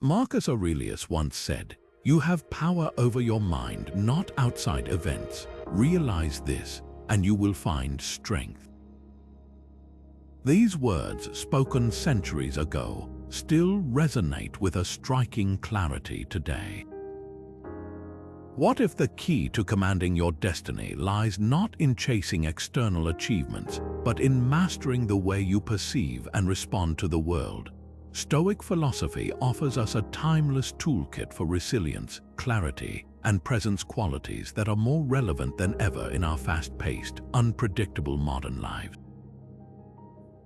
Marcus Aurelius once said, "You have power over your mind, not outside events. Realize this, and you will find strength." These words, spoken centuries ago, still resonate with a striking clarity today. What if the key to commanding your destiny lies not in chasing external achievements, but in mastering the way you perceive and respond to the world? Stoic philosophy offers us a timeless toolkit for resilience, clarity, and presence qualities that are more relevant than ever in our fast-paced, unpredictable modern lives.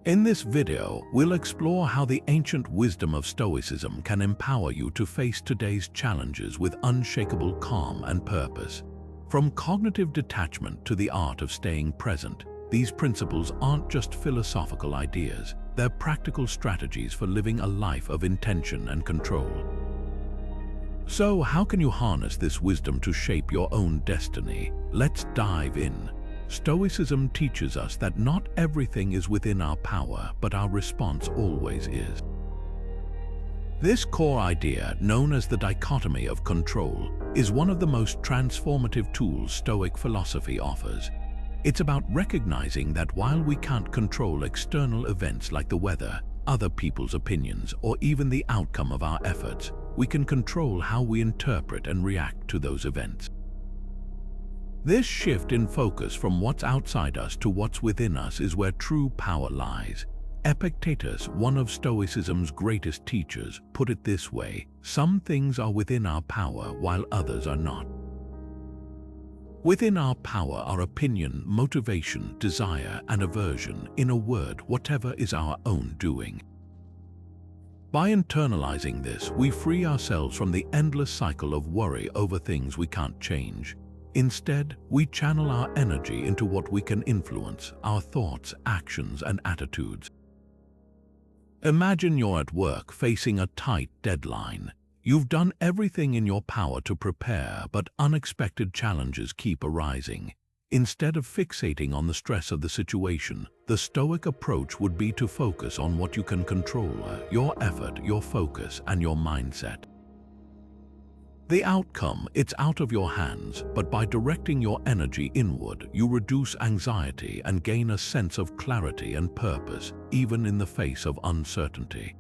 In this video, we'll explore how the ancient wisdom of Stoicism can empower you to face today's challenges with unshakable calm and purpose. From cognitive detachment to the art of staying present, these principles aren't just philosophical ideas, they're practical strategies for living a life of intention and control. So, how can you harness this wisdom to shape your own destiny? Let's dive in. Stoicism teaches us that not everything is within our power, but our response always is. This core idea, known as the Dichotomy of Control, is one of the most transformative tools Stoic philosophy offers. It's about recognizing that while we can't control external events like the weather, other people's opinions, or even the outcome of our efforts, we can control how we interpret and react to those events. This shift in focus from what's outside us to what's within us is where true power lies. Epictetus, one of Stoicism's greatest teachers, put it this way: "Some things are within our power while others are not." Within our power are opinion, motivation, desire, and aversion. In a word, whatever is our own doing. By internalizing this, we free ourselves from the endless cycle of worry over things we can't change. Instead, we channel our energy into what we can influence: our thoughts, actions, and attitudes. Imagine you're at work facing a tight deadline. You've done everything in your power to prepare, but unexpected challenges keep arising. Instead of fixating on the stress of the situation, the Stoic approach would be to focus on what you can control: your effort, your focus, and your mindset. The outcome, it's out of your hands, but by directing your energy inward, you reduce anxiety and gain a sense of clarity and purpose, even in the face of uncertainty.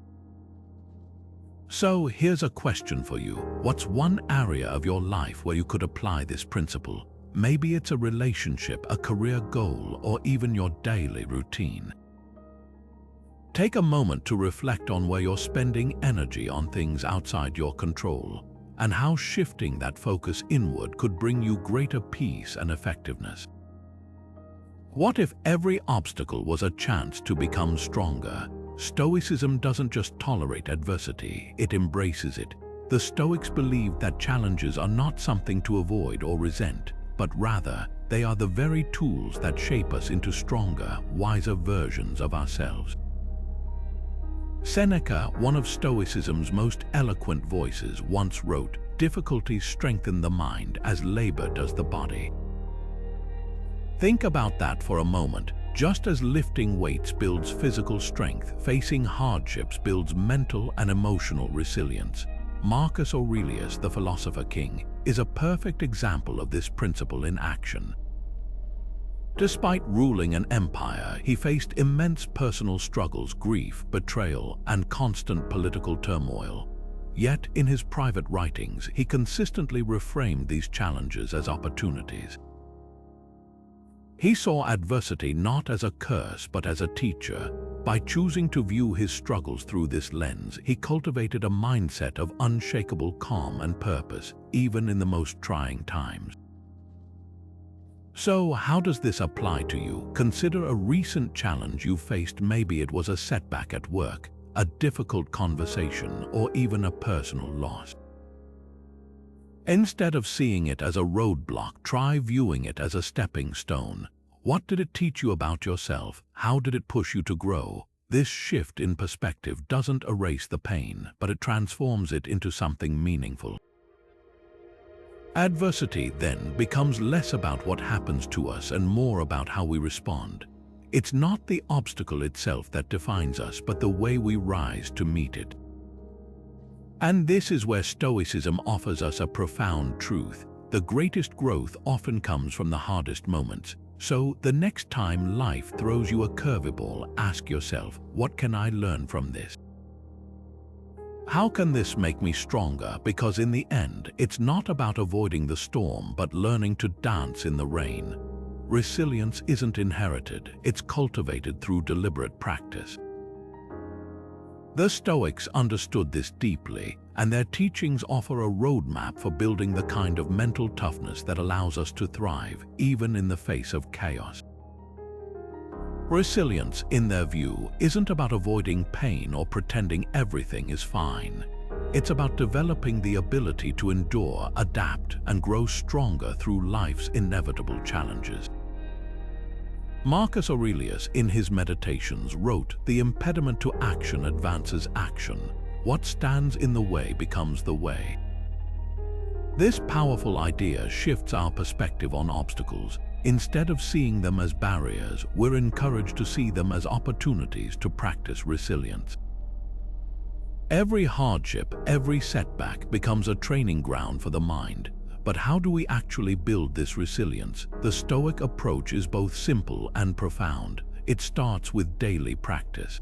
So here's a question for you. What's one area of your life where you could apply this principle? Maybe it's a relationship, a career goal, or even your daily routine. Take a moment to reflect on where you're spending energy on things outside your control, and how shifting that focus inward could bring you greater peace and effectiveness. What if every obstacle was a chance to become stronger? Stoicism doesn't just tolerate adversity, it embraces it. The Stoics believed that challenges are not something to avoid or resent, but rather, they are the very tools that shape us into stronger, wiser versions of ourselves. Seneca, one of Stoicism's most eloquent voices, once wrote, "Difficulties strengthen the mind as labor does the body." Think about that for a moment. Just as lifting weights builds physical strength, facing hardships builds mental and emotional resilience. Marcus Aurelius, the philosopher king, is a perfect example of this principle in action. Despite ruling an empire, he faced immense personal struggles, grief, betrayal, and constant political turmoil. Yet, in his private writings, he consistently reframed these challenges as opportunities. He saw adversity not as a curse but as a teacher. By choosing to view his struggles through this lens, he cultivated a mindset of unshakable calm and purpose, even in the most trying times. So, how does this apply to you? Consider a recent challenge you faced. Maybe it was a setback at work, a difficult conversation, or even a personal loss. Instead of seeing it as a roadblock, try viewing it as a stepping stone. What did it teach you about yourself? How did it push you to grow? This shift in perspective doesn't erase the pain, but it transforms it into something meaningful. Adversity, then, becomes less about what happens to us and more about how we respond. It's not the obstacle itself that defines us, but the way we rise to meet it. And this is where Stoicism offers us a profound truth. The greatest growth often comes from the hardest moments. So, the next time life throws you a curveball, ask yourself, what can I learn from this? How can this make me stronger? Because in the end, it's not about avoiding the storm, but learning to dance in the rain. Resilience isn't inherited, it's cultivated through deliberate practice. The Stoics understood this deeply, and their teachings offer a roadmap for building the kind of mental toughness that allows us to thrive, even in the face of chaos. Resilience, in their view, isn't about avoiding pain or pretending everything is fine. It's about developing the ability to endure, adapt, and grow stronger through life's inevitable challenges. Marcus Aurelius, in his Meditations, wrote, "The impediment to action advances action. What stands in the way becomes the way." This powerful idea shifts our perspective on obstacles. Instead of seeing them as barriers, we're encouraged to see them as opportunities to practice resilience. Every hardship, every setback becomes a training ground for the mind. But how do we actually build this resilience? The Stoic approach is both simple and profound. It starts with daily practice.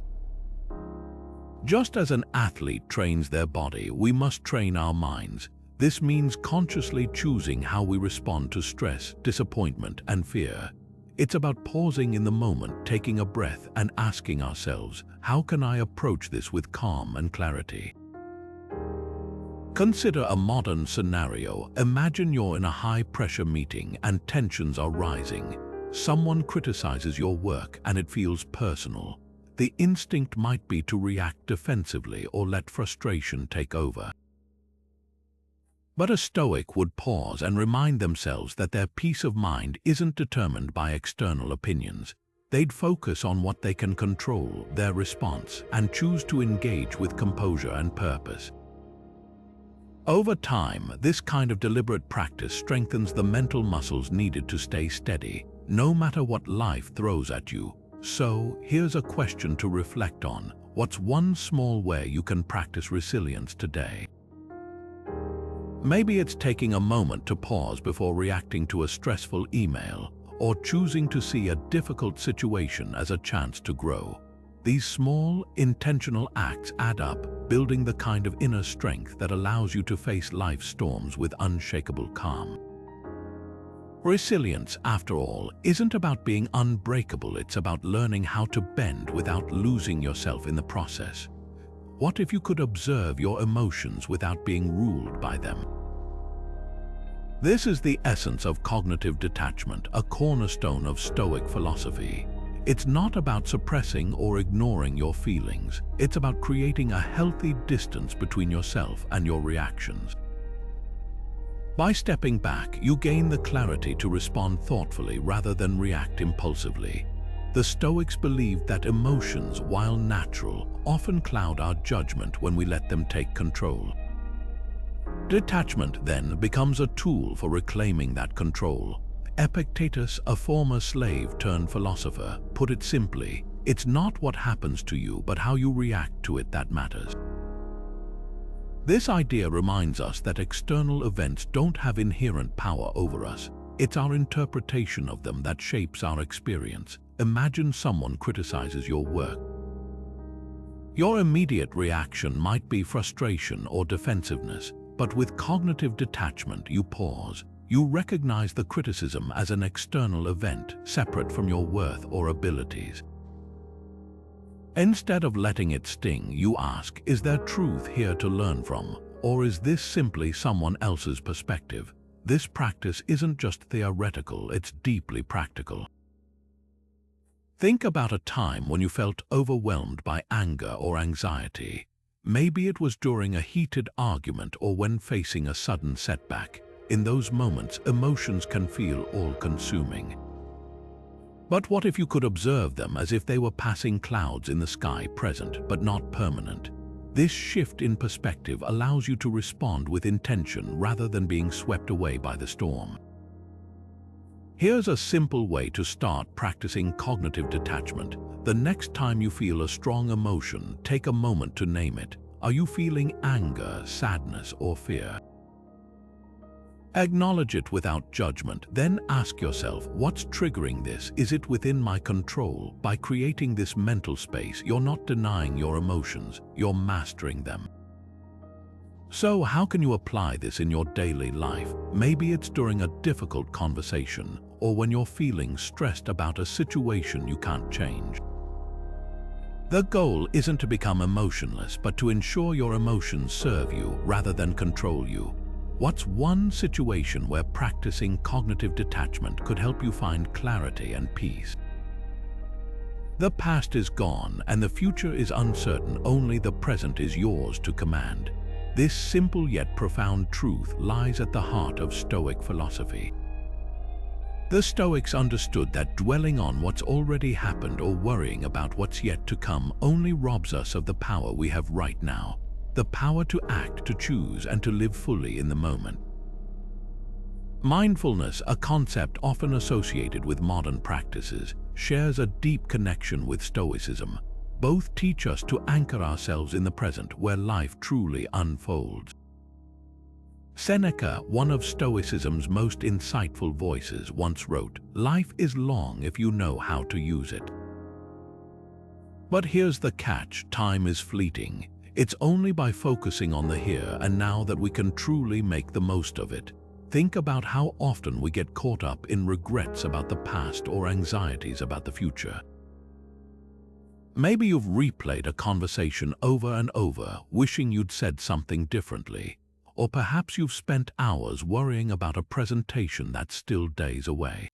Just as an athlete trains their body, we must train our minds. This means consciously choosing how we respond to stress, disappointment, and fear. It's about pausing in the moment, taking a breath, and asking ourselves, how can I approach this with calm and clarity? Consider a modern scenario. Imagine you're in a high-pressure meeting and tensions are rising. Someone criticizes your work and it feels personal. The instinct might be to react defensively or let frustration take over. But a Stoic would pause and remind themselves that their peace of mind isn't determined by external opinions. They'd focus on what they can control, their response, and choose to engage with composure and purpose. Over time, this kind of deliberate practice strengthens the mental muscles needed to stay steady, no matter what life throws at you. So, here's a question to reflect on. What's one small way you can practice resilience today? Maybe it's taking a moment to pause before reacting to a stressful email, or choosing to see a difficult situation as a chance to grow. These small, intentional acts add up, building the kind of inner strength that allows you to face life's storms with unshakable calm. Resilience, after all, isn't about being unbreakable, it's about learning how to bend without losing yourself in the process. What if you could observe your emotions without being ruled by them? This is the essence of cognitive detachment, a cornerstone of Stoic philosophy. It's not about suppressing or ignoring your feelings. It's about creating a healthy distance between yourself and your reactions. By stepping back, you gain the clarity to respond thoughtfully rather than react impulsively. The Stoics believed that emotions, while natural, often cloud our judgment when we let them take control. Detachment, then, becomes a tool for reclaiming that control. Epictetus, a former slave turned philosopher, put it simply, it's not what happens to you, but how you react to it that matters. This idea reminds us that external events don't have inherent power over us. It's our interpretation of them that shapes our experience. Imagine someone criticizes your work. Your immediate reaction might be frustration or defensiveness, but with cognitive detachment, you pause. You recognize the criticism as an external event, separate from your worth or abilities. Instead of letting it sting, you ask, is there truth here to learn from, or is this simply someone else's perspective? This practice isn't just theoretical, it's deeply practical. Think about a time when you felt overwhelmed by anger or anxiety. Maybe it was during a heated argument or when facing a sudden setback. In those moments, emotions can feel all-consuming. But what if you could observe them as if they were passing clouds in the sky, present but not permanent? This shift in perspective allows you to respond with intention rather than being swept away by the storm. Here's a simple way to start practicing cognitive detachment. The next time you feel a strong emotion, take a moment to name it. Are you feeling anger, sadness, or fear? Acknowledge it without judgment, then ask yourself, what's triggering this? Is it within my control? By creating this mental space, you're not denying your emotions, you're mastering them. So how can you apply this in your daily life? Maybe it's during a difficult conversation, or when you're feeling stressed about a situation you can't change. The goal isn't to become emotionless, but to ensure your emotions serve you rather than control you. What's one situation where practicing cognitive detachment could help you find clarity and peace? The past is gone and the future is uncertain, only the present is yours to command. This simple yet profound truth lies at the heart of Stoic philosophy. The Stoics understood that dwelling on what's already happened or worrying about what's yet to come only robs us of the power we have right now. The power to act, to choose, and to live fully in the moment. Mindfulness, a concept often associated with modern practices, shares a deep connection with Stoicism. Both teach us to anchor ourselves in the present where life truly unfolds. Seneca, one of Stoicism's most insightful voices, once wrote, "Life is long if you know how to use it." But here's the catch: time is fleeting. It's only by focusing on the here and now that we can truly make the most of it. Think about how often we get caught up in regrets about the past or anxieties about the future. Maybe you've replayed a conversation over and over, wishing you'd said something differently. Or perhaps you've spent hours worrying about a presentation that's still days away.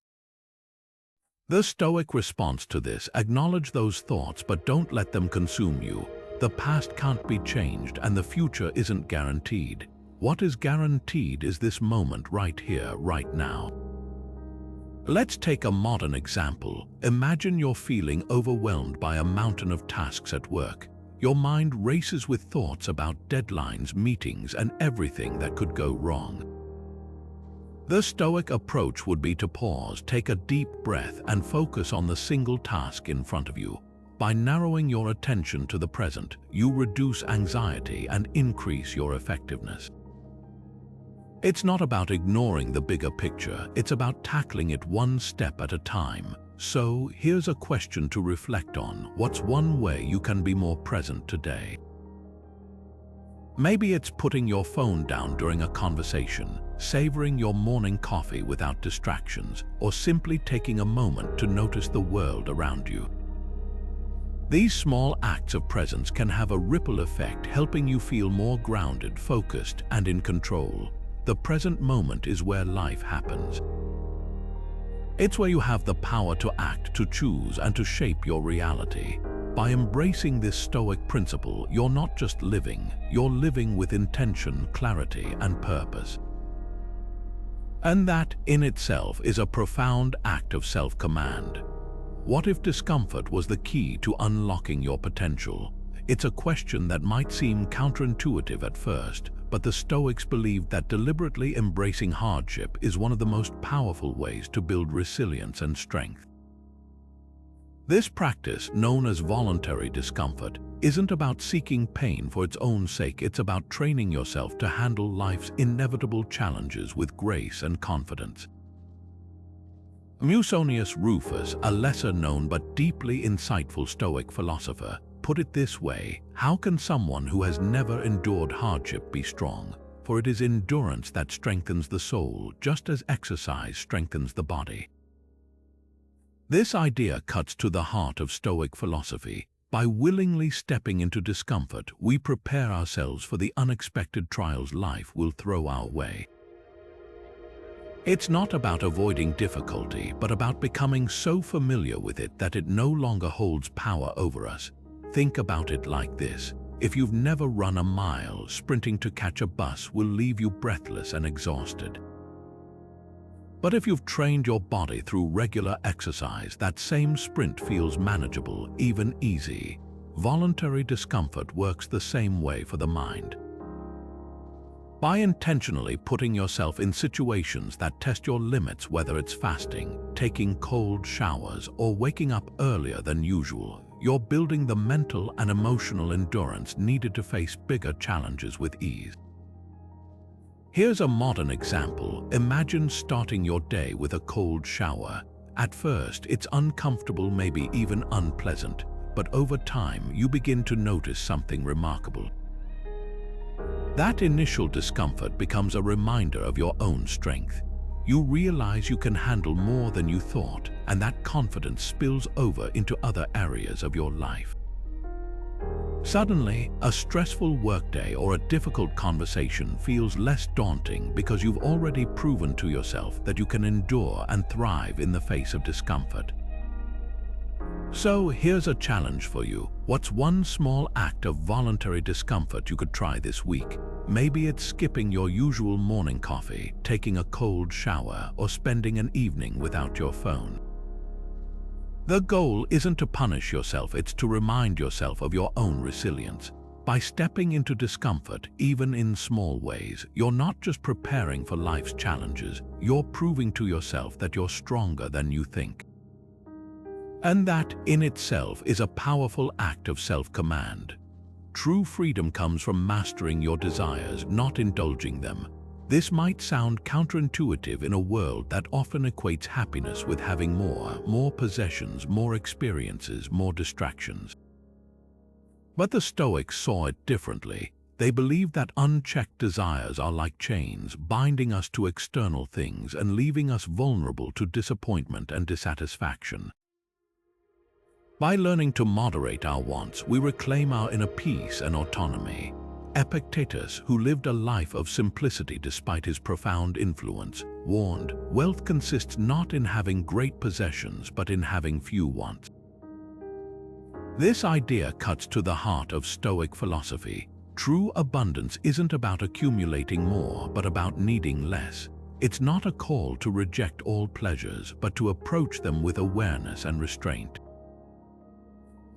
The Stoic response to this: acknowledge those thoughts, but don't let them consume you. The past can't be changed and the future isn't guaranteed. What is guaranteed is this moment right here, right now. Let's take a modern example. Imagine you're feeling overwhelmed by a mountain of tasks at work. Your mind races with thoughts about deadlines, meetings, and everything that could go wrong. The Stoic approach would be to pause, take a deep breath, and focus on the single task in front of you. By narrowing your attention to the present, you reduce anxiety and increase your effectiveness. It's not about ignoring the bigger picture, it's about tackling it one step at a time. So, here's a question to reflect on. What's one way you can be more present today? Maybe it's putting your phone down during a conversation, savoring your morning coffee without distractions, or simply taking a moment to notice the world around you. These small acts of presence can have a ripple effect, helping you feel more grounded, focused, and in control. The present moment is where life happens. It's where you have the power to act, to choose, and to shape your reality. By embracing this Stoic principle, you're not just living, you're living with intention, clarity, and purpose. And that, in itself, is a profound act of self-command. What if discomfort was the key to unlocking your potential? It's a question that might seem counterintuitive at first, but the Stoics believed that deliberately embracing hardship is one of the most powerful ways to build resilience and strength. This practice, known as voluntary discomfort, isn't about seeking pain for its own sake. It's about training yourself to handle life's inevitable challenges with grace and confidence. Musonius Rufus, a lesser-known but deeply insightful Stoic philosopher, put it this way: how can someone who has never endured hardship be strong? For it is endurance that strengthens the soul, just as exercise strengthens the body. This idea cuts to the heart of Stoic philosophy. By willingly stepping into discomfort, we prepare ourselves for the unexpected trials life will throw our way. It's not about avoiding difficulty, but about becoming so familiar with it that it no longer holds power over us. Think about it like this: if you've never run a mile, sprinting to catch a bus will leave you breathless and exhausted. But if you've trained your body through regular exercise, that same sprint feels manageable, even easy. Voluntary discomfort works the same way for the mind. By intentionally putting yourself in situations that test your limits, whether it's fasting, taking cold showers, or waking up earlier than usual, you're building the mental and emotional endurance needed to face bigger challenges with ease. Here's a modern example. Imagine starting your day with a cold shower. At first, it's uncomfortable, maybe even unpleasant, but over time, you begin to notice something remarkable. That initial discomfort becomes a reminder of your own strength. You realize you can handle more than you thought, and that confidence spills over into other areas of your life. Suddenly, a stressful workday or a difficult conversation feels less daunting because you've already proven to yourself that you can endure and thrive in the face of discomfort. So here's a challenge for you. What's one small act of voluntary discomfort you could try this week? Maybe it's skipping your usual morning coffee, taking a cold shower, or spending an evening without your phone. The goal isn't to punish yourself, it's to remind yourself of your own resilience. By stepping into discomfort, even in small ways, you're not just preparing for life's challenges, you're proving to yourself that you're stronger than you think. And that, in itself, is a powerful act of self-command. True freedom comes from mastering your desires, not indulging them. This might sound counterintuitive in a world that often equates happiness with having more possessions, more experiences, more distractions. But the Stoics saw it differently. They believed that unchecked desires are like chains, binding us to external things and leaving us vulnerable to disappointment and dissatisfaction. By learning to moderate our wants, we reclaim our inner peace and autonomy. Epictetus, who lived a life of simplicity despite his profound influence, warned, "Wealth consists not in having great possessions, but in having few wants." This idea cuts to the heart of Stoic philosophy. True abundance isn't about accumulating more, but about needing less. It's not a call to reject all pleasures, but to approach them with awareness and restraint.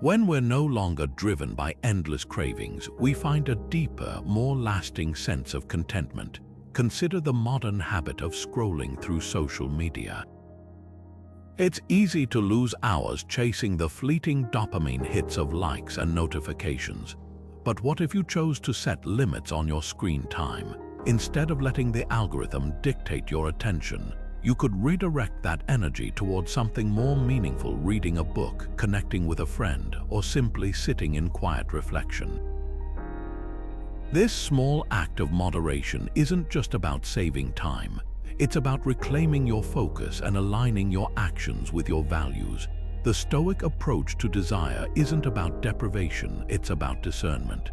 When we're no longer driven by endless cravings, we find a deeper, more lasting sense of contentment. Consider the modern habit of scrolling through social media. It's easy to lose hours chasing the fleeting dopamine hits of likes and notifications. But what if you chose to set limits on your screen time? Instead of letting the algorithm dictate your attention, you could redirect that energy towards something more meaningful, reading a book, connecting with a friend, or simply sitting in quiet reflection. This small act of moderation isn't just about saving time. It's about reclaiming your focus and aligning your actions with your values. The Stoic approach to desire isn't about deprivation, it's about discernment.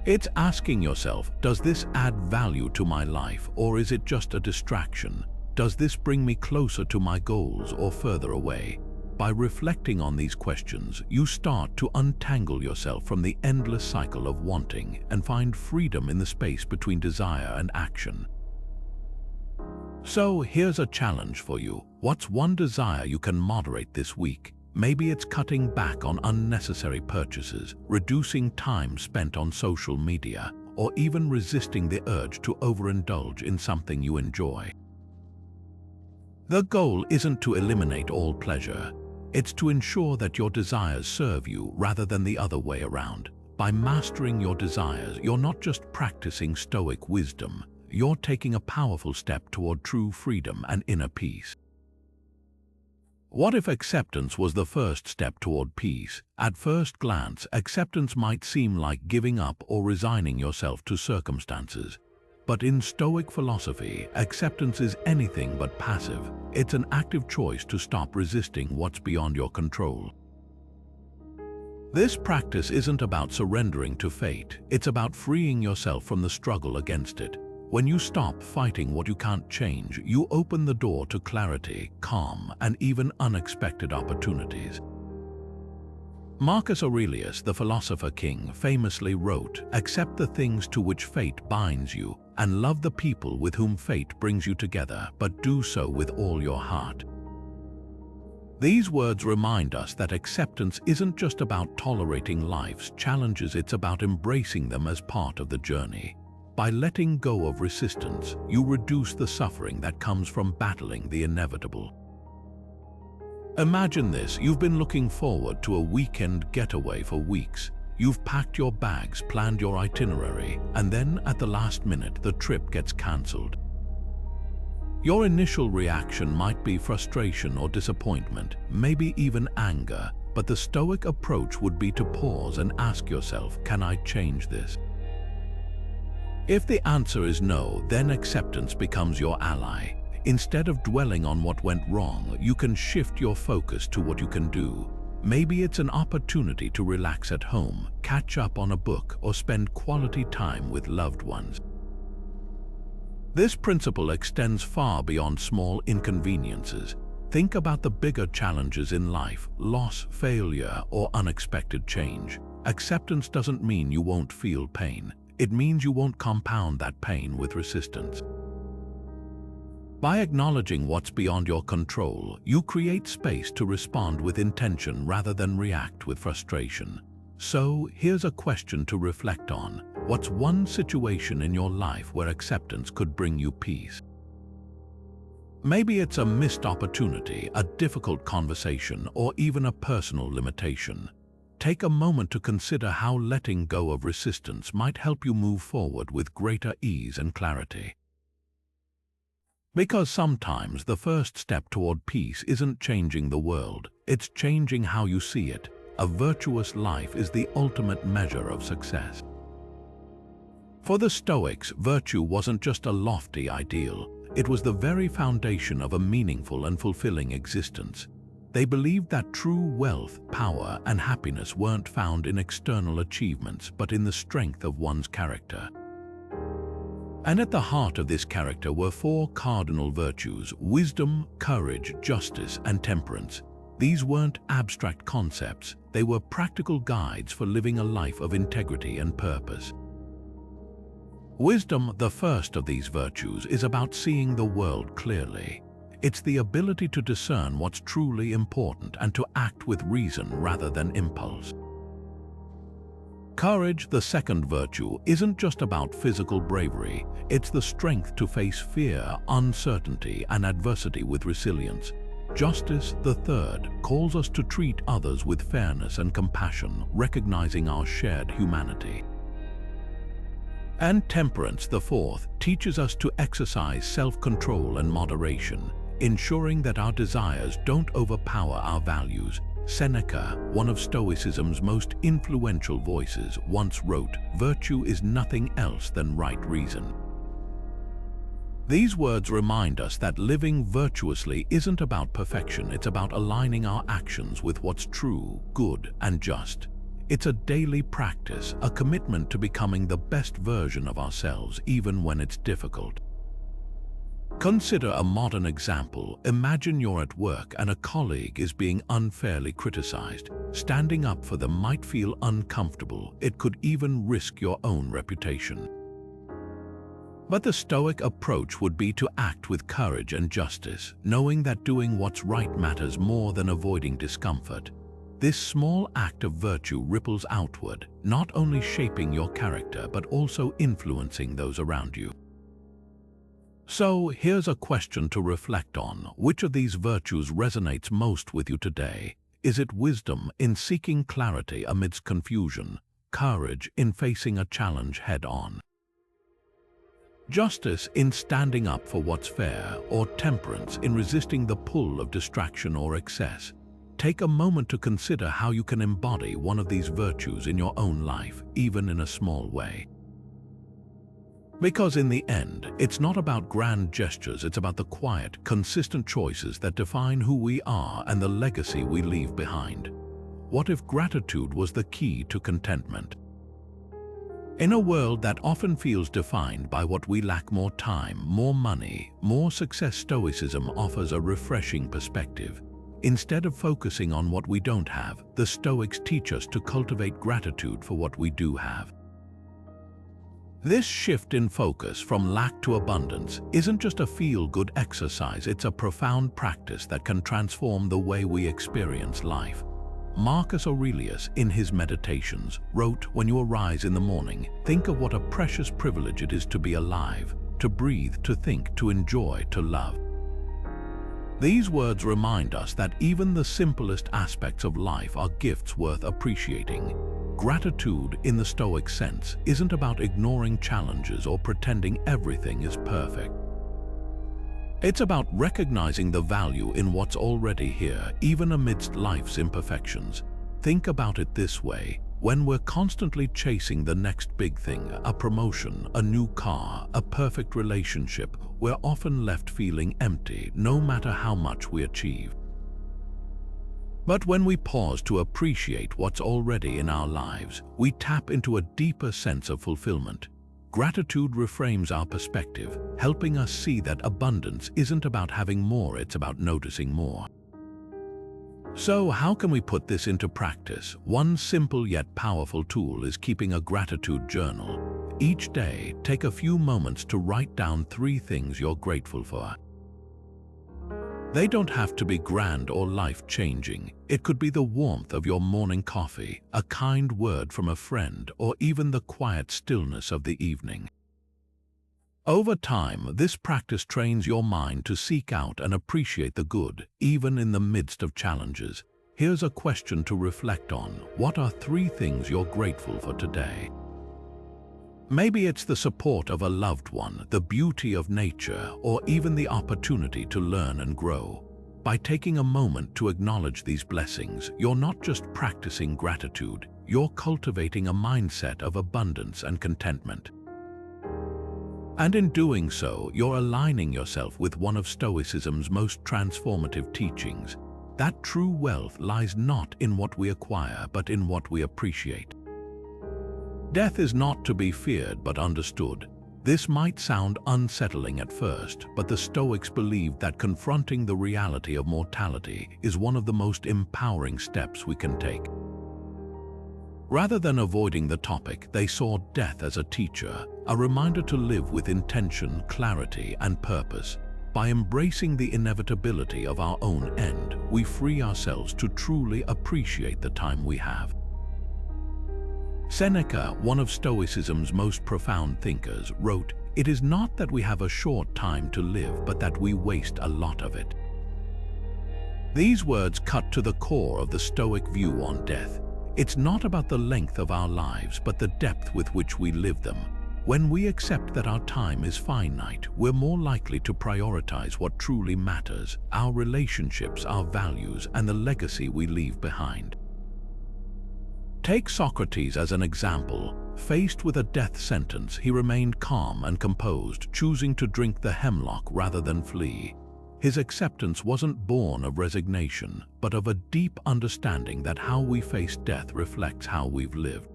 It's asking yourself, does this add value to my life, or is it just a distraction? Does this bring me closer to my goals or further away? By reflecting on these questions, you start to untangle yourself from the endless cycle of wanting and find freedom in the space between desire and action. So here's a challenge for you. What's one desire you can moderate this week? Maybe it's cutting back on unnecessary purchases, reducing time spent on social media, or even resisting the urge to overindulge in something you enjoy. The goal isn't to eliminate all pleasure. It's to ensure that your desires serve you rather than the other way around. By mastering your desires, you're not just practicing Stoic wisdom, you're taking a powerful step toward true freedom and inner peace. What if acceptance was the first step toward peace? At first glance, acceptance might seem like giving up or resigning yourself to circumstances. But in Stoic philosophy, acceptance is anything but passive. It's an active choice to stop resisting what's beyond your control. This practice isn't about surrendering to fate, it's about freeing yourself from the struggle against it. When you stop fighting what you can't change, you open the door to clarity, calm, and even unexpected opportunities. Marcus Aurelius, the philosopher king, famously wrote, "Accept the things to which fate binds you, and love the people with whom fate brings you together, but do so with all your heart." These words remind us that acceptance isn't just about tolerating life's challenges, it's about embracing them as part of the journey. By letting go of resistance, you reduce the suffering that comes from battling the inevitable. Imagine this, you've been looking forward to a weekend getaway for weeks. You've packed your bags, planned your itinerary, and then at the last minute, the trip gets cancelled. Your initial reaction might be frustration or disappointment, maybe even anger, but the Stoic approach would be to pause and ask yourself, can I change this? If the answer is no, then acceptance becomes your ally. Instead of dwelling on what went wrong, you can shift your focus to what you can do. Maybe it's an opportunity to relax at home, catch up on a book, or spend quality time with loved ones. This principle extends far beyond small inconveniences. Think about the bigger challenges in life: loss, failure, or unexpected change. Acceptance doesn't mean you won't feel pain. It means you won't compound that pain with resistance. By acknowledging what's beyond your control, you create space to respond with intention rather than react with frustration. So, here's a question to reflect on. What's one situation in your life where acceptance could bring you peace? Maybe it's a missed opportunity, a difficult conversation, or even a personal limitation. Take a moment to consider how letting go of resistance might help you move forward with greater ease and clarity. Because sometimes the first step toward peace isn't changing the world, it's changing how you see it. A virtuous life is the ultimate measure of success. For the Stoics, virtue wasn't just a lofty ideal, it was the very foundation of a meaningful and fulfilling existence. They believed that true wealth, power, and happiness weren't found in external achievements, but in the strength of one's character. And at the heart of this character were four cardinal virtues: wisdom, courage, justice, and temperance. These weren't abstract concepts, they were practical guides for living a life of integrity and purpose. Wisdom, the first of these virtues, is about seeing the world clearly. It's the ability to discern what's truly important and to act with reason rather than impulse. Courage, the second virtue, isn't just about physical bravery. It's the strength to face fear, uncertainty, and adversity with resilience. Justice, the third, calls us to treat others with fairness and compassion, recognizing our shared humanity. And temperance, the fourth, teaches us to exercise self-control and moderation, ensuring that our desires don't overpower our values. Seneca, one of Stoicism's most influential voices, once wrote, "Virtue is nothing else than right reason." These words remind us that living virtuously isn't about perfection, it's about aligning our actions with what's true, good, and just. It's a daily practice, a commitment to becoming the best version of ourselves, even when it's difficult. Consider a modern example. Imagine you're at work and a colleague is being unfairly criticized. Standing up for them might feel uncomfortable. It could even risk your own reputation. But the Stoic approach would be to act with courage and justice, knowing that doing what's right matters more than avoiding discomfort. This small act of virtue ripples outward, not only shaping your character but also influencing those around you. So, here's a question to reflect on. Which of these virtues resonates most with you today? Is it wisdom, in seeking clarity amidst confusion? Courage, in facing a challenge head-on? Justice, in standing up for what's fair? Or temperance, in resisting the pull of distraction or excess? Take a moment to consider how you can embody one of these virtues in your own life, even in a small way. Because in the end, it's not about grand gestures, it's about the quiet, consistent choices that define who we are and the legacy we leave behind. What if gratitude was the key to contentment? In a world that often feels defined by what we lack: more time, more money, more success, Stoicism offers a refreshing perspective. Instead of focusing on what we don't have, the Stoics teach us to cultivate gratitude for what we do have. This shift in focus from lack to abundance isn't just a feel-good exercise, it's a profound practice that can transform the way we experience life. Marcus Aurelius, in his Meditations, wrote, "When you arise in the morning, think of what a precious privilege it is to be alive, to breathe, to think, to enjoy, to love." These words remind us that even the simplest aspects of life are gifts worth appreciating. Gratitude, in the Stoic sense, isn't about ignoring challenges or pretending everything is perfect. It's about recognizing the value in what's already here, even amidst life's imperfections. Think about it this way. When we're constantly chasing the next big thing, a promotion, a new car, a perfect relationship, we're often left feeling empty, no matter how much we achieve. But when we pause to appreciate what's already in our lives, we tap into a deeper sense of fulfillment. Gratitude reframes our perspective, helping us see that abundance isn't about having more, it's about noticing more. So, how can we put this into practice? One simple yet powerful tool is keeping a gratitude journal. Each day, take a few moments to write down 3 things you're grateful for. They don't have to be grand or life-changing. It could be the warmth of your morning coffee, a kind word from a friend, or even the quiet stillness of the evening. Over time, this practice trains your mind to seek out and appreciate the good, even in the midst of challenges. Here's a question to reflect on. What are 3 things you're grateful for today? Maybe it's the support of a loved one, the beauty of nature, or even the opportunity to learn and grow. By taking a moment to acknowledge these blessings, you're not just practicing gratitude, you're cultivating a mindset of abundance and contentment. And in doing so, you're aligning yourself with one of Stoicism's most transformative teachings, that true wealth lies not in what we acquire, but in what we appreciate. Death is not to be feared but understood. This might sound unsettling at first, but the Stoics believed that confronting the reality of mortality is one of the most empowering steps we can take. Rather than avoiding the topic, they saw death as a teacher, a reminder to live with intention, clarity, and purpose. By embracing the inevitability of our own end, we free ourselves to truly appreciate the time we have. Seneca, one of Stoicism's most profound thinkers, wrote, "It is not that we have a short time to live, but that we waste a lot of it." These words cut to the core of the Stoic view on death. It's not about the length of our lives, but the depth with which we live them. When we accept that our time is finite, we're more likely to prioritize what truly matters, our relationships, our values, and the legacy we leave behind. Take Socrates as an example. Faced with a death sentence, he remained calm and composed, choosing to drink the hemlock rather than flee. His acceptance wasn't born of resignation, but of a deep understanding that how we face death reflects how we've lived.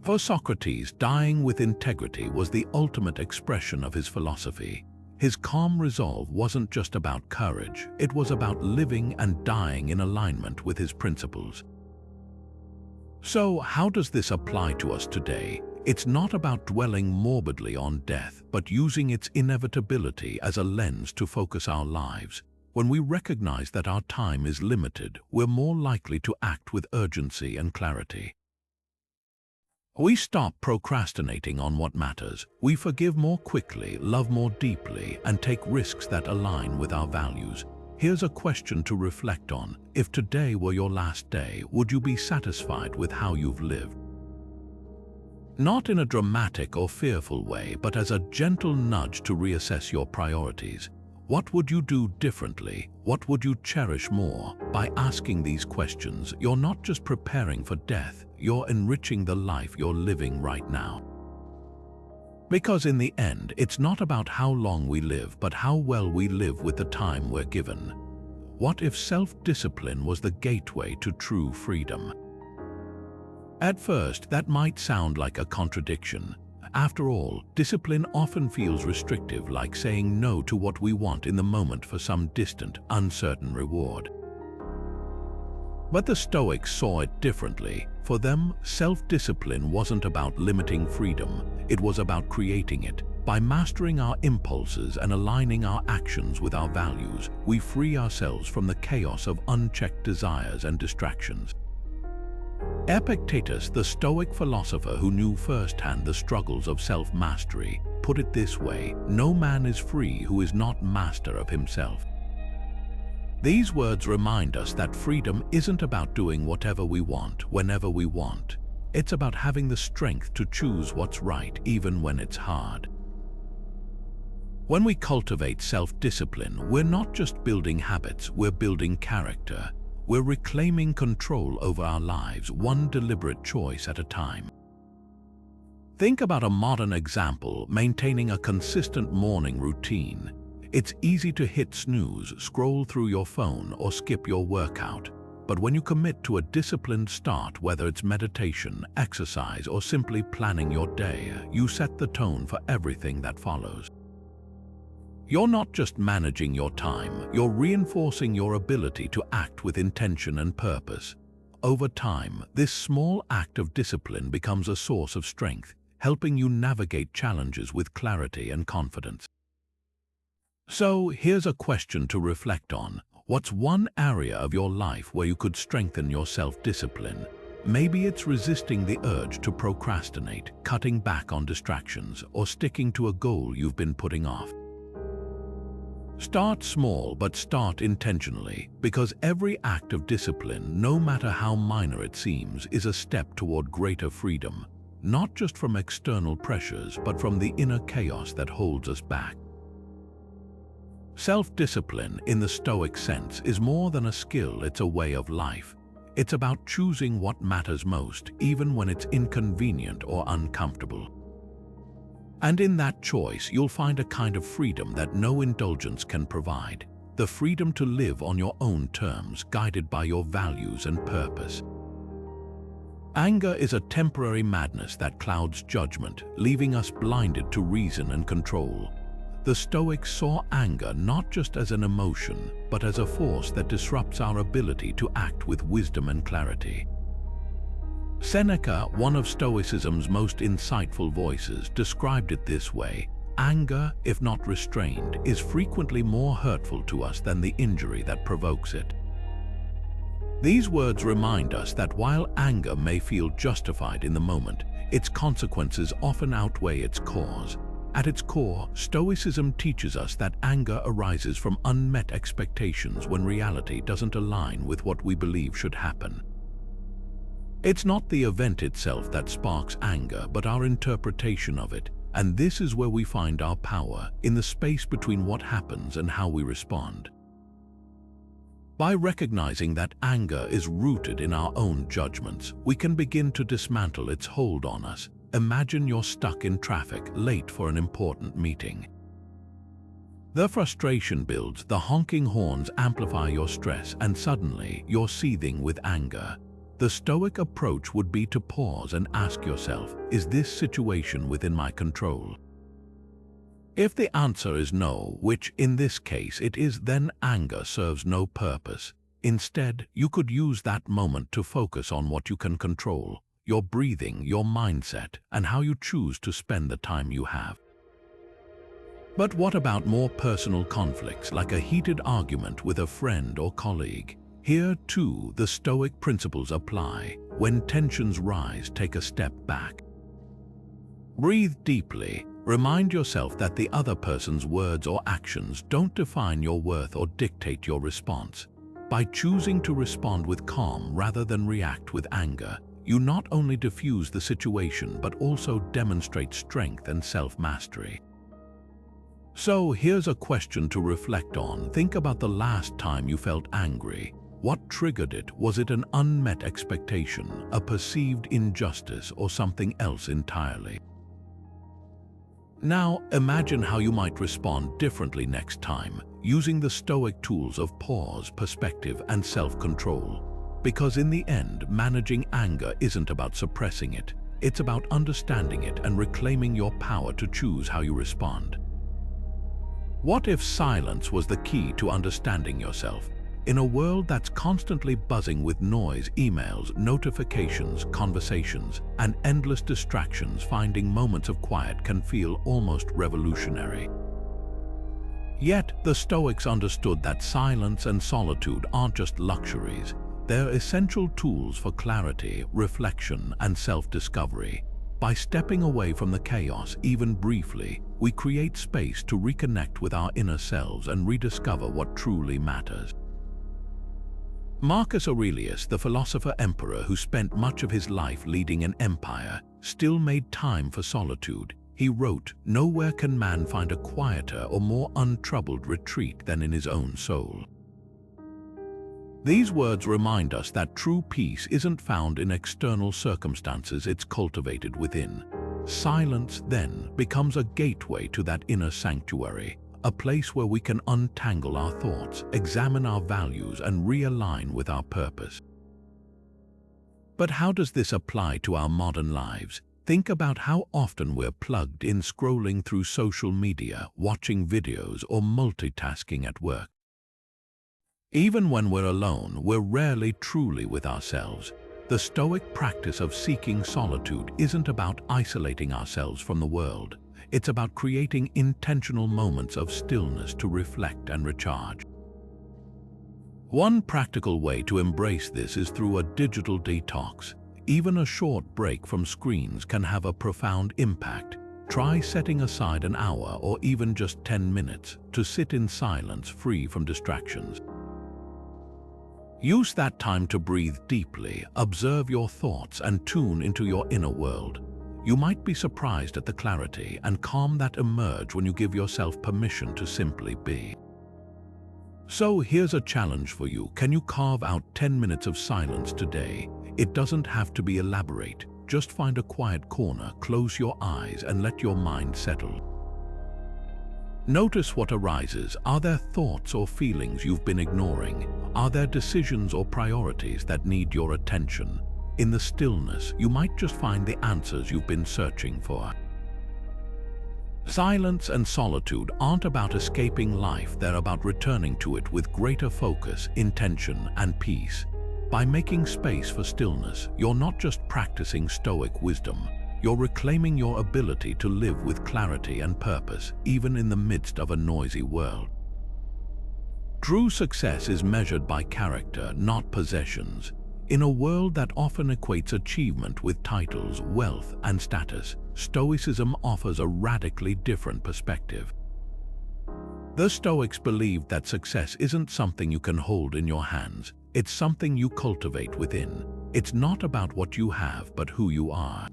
For Socrates, dying with integrity was the ultimate expression of his philosophy. His calm resolve wasn't just about courage, it was about living and dying in alignment with his principles. So, how does this apply to us today? It's not about dwelling morbidly on death, but using its inevitability as a lens to focus our lives. When we recognize that our time is limited, we're more likely to act with urgency and clarity. We stop procrastinating on what matters. We forgive more quickly, love more deeply, and take risks that align with our values. Here's a question to reflect on. If today were your last day, would you be satisfied with how you've lived? Not in a dramatic or fearful way, but as a gentle nudge to reassess your priorities. What would you do differently? What would you cherish more? By asking these questions, you're not just preparing for death, you're enriching the life you're living right now. Because in the end, it's not about how long we live, but how well we live with the time we're given. What if self-discipline was the gateway to true freedom? At first, that might sound like a contradiction. After all, discipline often feels restrictive, like saying no to what we want in the moment for some distant, uncertain reward. But the Stoics saw it differently. For them, self-discipline wasn't about limiting freedom, it was about creating it. By mastering our impulses and aligning our actions with our values, we free ourselves from the chaos of unchecked desires and distractions. Epictetus, the Stoic philosopher who knew firsthand the struggles of self-mastery, put it this way: "No man is free who is not master of himself." These words remind us that freedom isn't about doing whatever we want, whenever we want. It's about having the strength to choose what's right, even when it's hard. When we cultivate self-discipline, we're not just building habits, we're building character. We're reclaiming control over our lives, one deliberate choice at a time. Think about a modern example: maintaining a consistent morning routine. It's easy to hit snooze, scroll through your phone, or skip your workout. But when you commit to a disciplined start, whether it's meditation, exercise, or simply planning your day, you set the tone for everything that follows. You're not just managing your time, you're reinforcing your ability to act with intention and purpose. Over time, this small act of discipline becomes a source of strength, helping you navigate challenges with clarity and confidence. So, here's a question to reflect on. What's one area of your life where you could strengthen your self-discipline? Maybe it's resisting the urge to procrastinate, cutting back on distractions, or sticking to a goal you've been putting off. Start small, but start intentionally, because every act of discipline, no matter how minor it seems, is a step toward greater freedom, not just from external pressures, but from the inner chaos that holds us back. Self-discipline, in the Stoic sense, is more than a skill, it's a way of life. It's about choosing what matters most, even when it's inconvenient or uncomfortable. And in that choice, you'll find a kind of freedom that no indulgence can provide. The freedom to live on your own terms, guided by your values and purpose. Anger is a temporary madness that clouds judgment, leaving us blinded to reason and control. The Stoics saw anger not just as an emotion, but as a force that disrupts our ability to act with wisdom and clarity. Seneca, one of Stoicism's most insightful voices, described it this way: anger, if not restrained, is frequently more hurtful to us than the injury that provokes it. These words remind us that while anger may feel justified in the moment, its consequences often outweigh its cause. At its core, Stoicism teaches us that anger arises from unmet expectations when reality doesn't align with what we believe should happen. It's not the event itself that sparks anger, but our interpretation of it, and this is where we find our power, in the space between what happens and how we respond. By recognizing that anger is rooted in our own judgments, we can begin to dismantle its hold on us. Imagine you're stuck in traffic, late for an important meeting. The frustration builds, the honking horns amplify your stress, and suddenly you're seething with anger. The Stoic approach would be to pause and ask yourself, is this situation within my control? If the answer is no, which in this case it is, then anger serves no purpose. Instead, you could use that moment to focus on what you can control: your breathing, your mindset, and how you choose to spend the time you have. But what about more personal conflicts, like a heated argument with a friend or colleague? Here, too, the Stoic principles apply. When tensions rise, take a step back. Breathe deeply. Remind yourself that the other person's words or actions don't define your worth or dictate your response. By choosing to respond with calm rather than react with anger, you not only diffuse the situation but also demonstrate strength and self-mastery. So here's a question to reflect on. Think about the last time you felt angry. What triggered it? Was it an unmet expectation, a perceived injustice, or something else entirely? Now, imagine how you might respond differently next time, using the Stoic tools of pause, perspective, and self-control. Because in the end, managing anger isn't about suppressing it. It's about understanding it and reclaiming your power to choose how you respond. What if silence was the key to understanding yourself? In a world that's constantly buzzing with noise, emails, notifications, conversations, and endless distractions, finding moments of quiet can feel almost revolutionary. Yet, the Stoics understood that silence and solitude aren't just luxuries. They're essential tools for clarity, reflection, and self-discovery. By stepping away from the chaos, even briefly, we create space to reconnect with our inner selves and rediscover what truly matters. Marcus Aurelius, the philosopher-emperor who spent much of his life leading an empire, still made time for solitude. He wrote, "Nowhere can man find a quieter or more untroubled retreat than in his own soul." These words remind us that true peace isn't found in external circumstances, it's cultivated within. Silence, then, becomes a gateway to that inner sanctuary, a place where we can untangle our thoughts, examine our values, and realign with our purpose. But how does this apply to our modern lives? Think about how often we're plugged in, scrolling through social media, watching videos, or multitasking at work. Even when we're alone, we're rarely truly with ourselves. The Stoic practice of seeking solitude isn't about isolating ourselves from the world. It's about creating intentional moments of stillness to reflect and recharge. One practical way to embrace this is through a digital detox. Even a short break from screens can have a profound impact. Try setting aside an hour or even just 10 minutes to sit in silence, free from distractions. Use that time to breathe deeply, observe your thoughts, and tune into your inner world. You might be surprised at the clarity and calm that emerge when you give yourself permission to simply be. So here's a challenge for you. Can you carve out 10 minutes of silence today? It doesn't have to be elaborate. Just find a quiet corner, close your eyes, and let your mind settle. Notice what arises. Are there thoughts or feelings you've been ignoring? Are there decisions or priorities that need your attention? In the stillness, you might just find the answers you've been searching for. Silence and solitude aren't about escaping life, they're about returning to it with greater focus, intention, and peace. By making space for stillness, you're not just practicing Stoic wisdom, you're reclaiming your ability to live with clarity and purpose, even in the midst of a noisy world. True success is measured by character, not possessions. In a world that often equates achievement with titles, wealth, and status, Stoicism offers a radically different perspective. The Stoics believed that success isn't something you can hold in your hands, it's something you cultivate within. It's not about what you have, but who you are.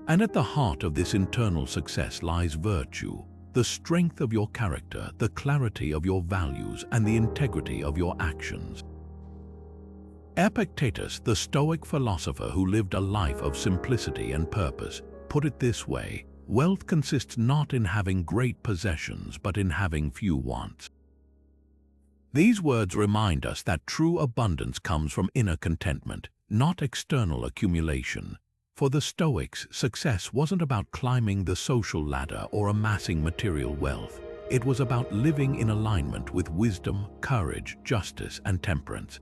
And at the heart of this internal success lies virtue, the strength of your character, the clarity of your values, and the integrity of your actions. Epictetus, the Stoic philosopher who lived a life of simplicity and purpose, put it this way: wealth consists not in having great possessions, but in having few wants. These words remind us that true abundance comes from inner contentment, not external accumulation. For the Stoics, success wasn't about climbing the social ladder or amassing material wealth. It was about living in alignment with wisdom, courage, justice, and temperance.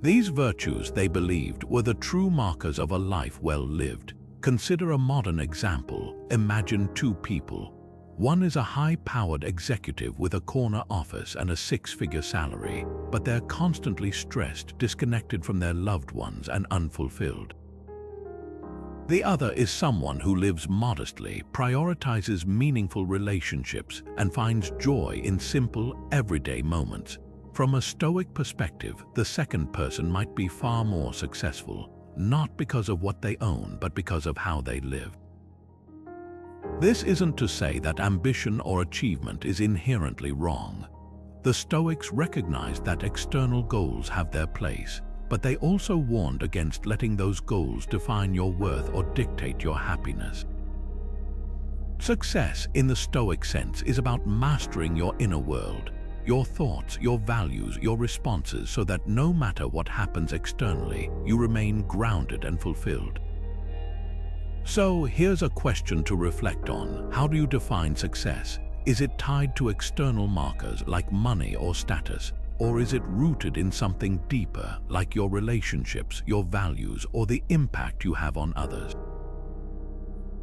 These virtues, they believed, were the true markers of a life well lived. Consider a modern example. Imagine two people. One is a high-powered executive with a corner office and a six-figure salary, but they're constantly stressed, disconnected from their loved ones, and unfulfilled. The other is someone who lives modestly, prioritizes meaningful relationships, and finds joy in simple, everyday moments. From a Stoic perspective, the second person might be far more successful, not because of what they own, but because of how they live. This isn't to say that ambition or achievement is inherently wrong. The Stoics recognized that external goals have their place, but they also warned against letting those goals define your worth or dictate your happiness. Success, in the Stoic sense, is about mastering your inner world, your thoughts, your values, your responses, so that no matter what happens externally, you remain grounded and fulfilled. So here's a question to reflect on. How do you define success? Is it tied to external markers like money or status? Or is it rooted in something deeper, like your relationships, your values, or the impact you have on others?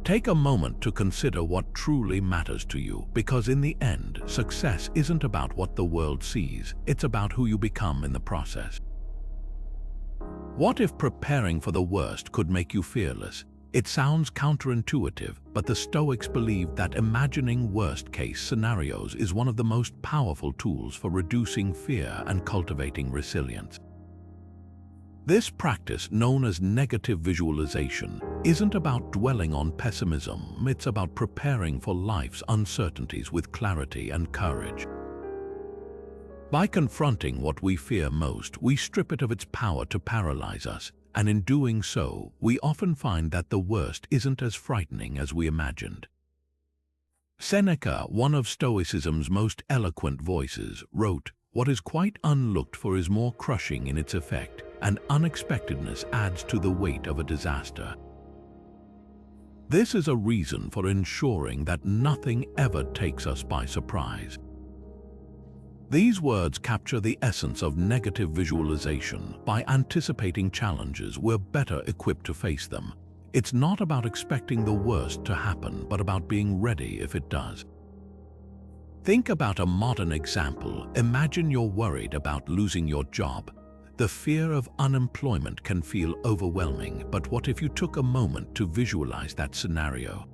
Take a moment to consider what truly matters to you, because in the end, success isn't about what the world sees, it's about who you become in the process. What if preparing for the worst could make you fearless? It sounds counterintuitive, but the Stoics believed that imagining worst-case scenarios is one of the most powerful tools for reducing fear and cultivating resilience. This practice, known as negative visualization, isn't about dwelling on pessimism, it's about preparing for life's uncertainties with clarity and courage. By confronting what we fear most, we strip it of its power to paralyze us, and in doing so, we often find that the worst isn't as frightening as we imagined. Seneca, one of Stoicism's most eloquent voices, wrote, "What is quite unlooked for is more crushing in its effect, and unexpectedness adds to the weight of a disaster." This is a reason for ensuring that nothing ever takes us by surprise. These words capture the essence of negative visualization. By anticipating challenges, we're better equipped to face them. It's not about expecting the worst to happen, but about being ready if it does. Think about a modern example. Imagine you're worried about losing your job. The fear of unemployment can feel overwhelming, but what if you took a moment to visualize that scenario?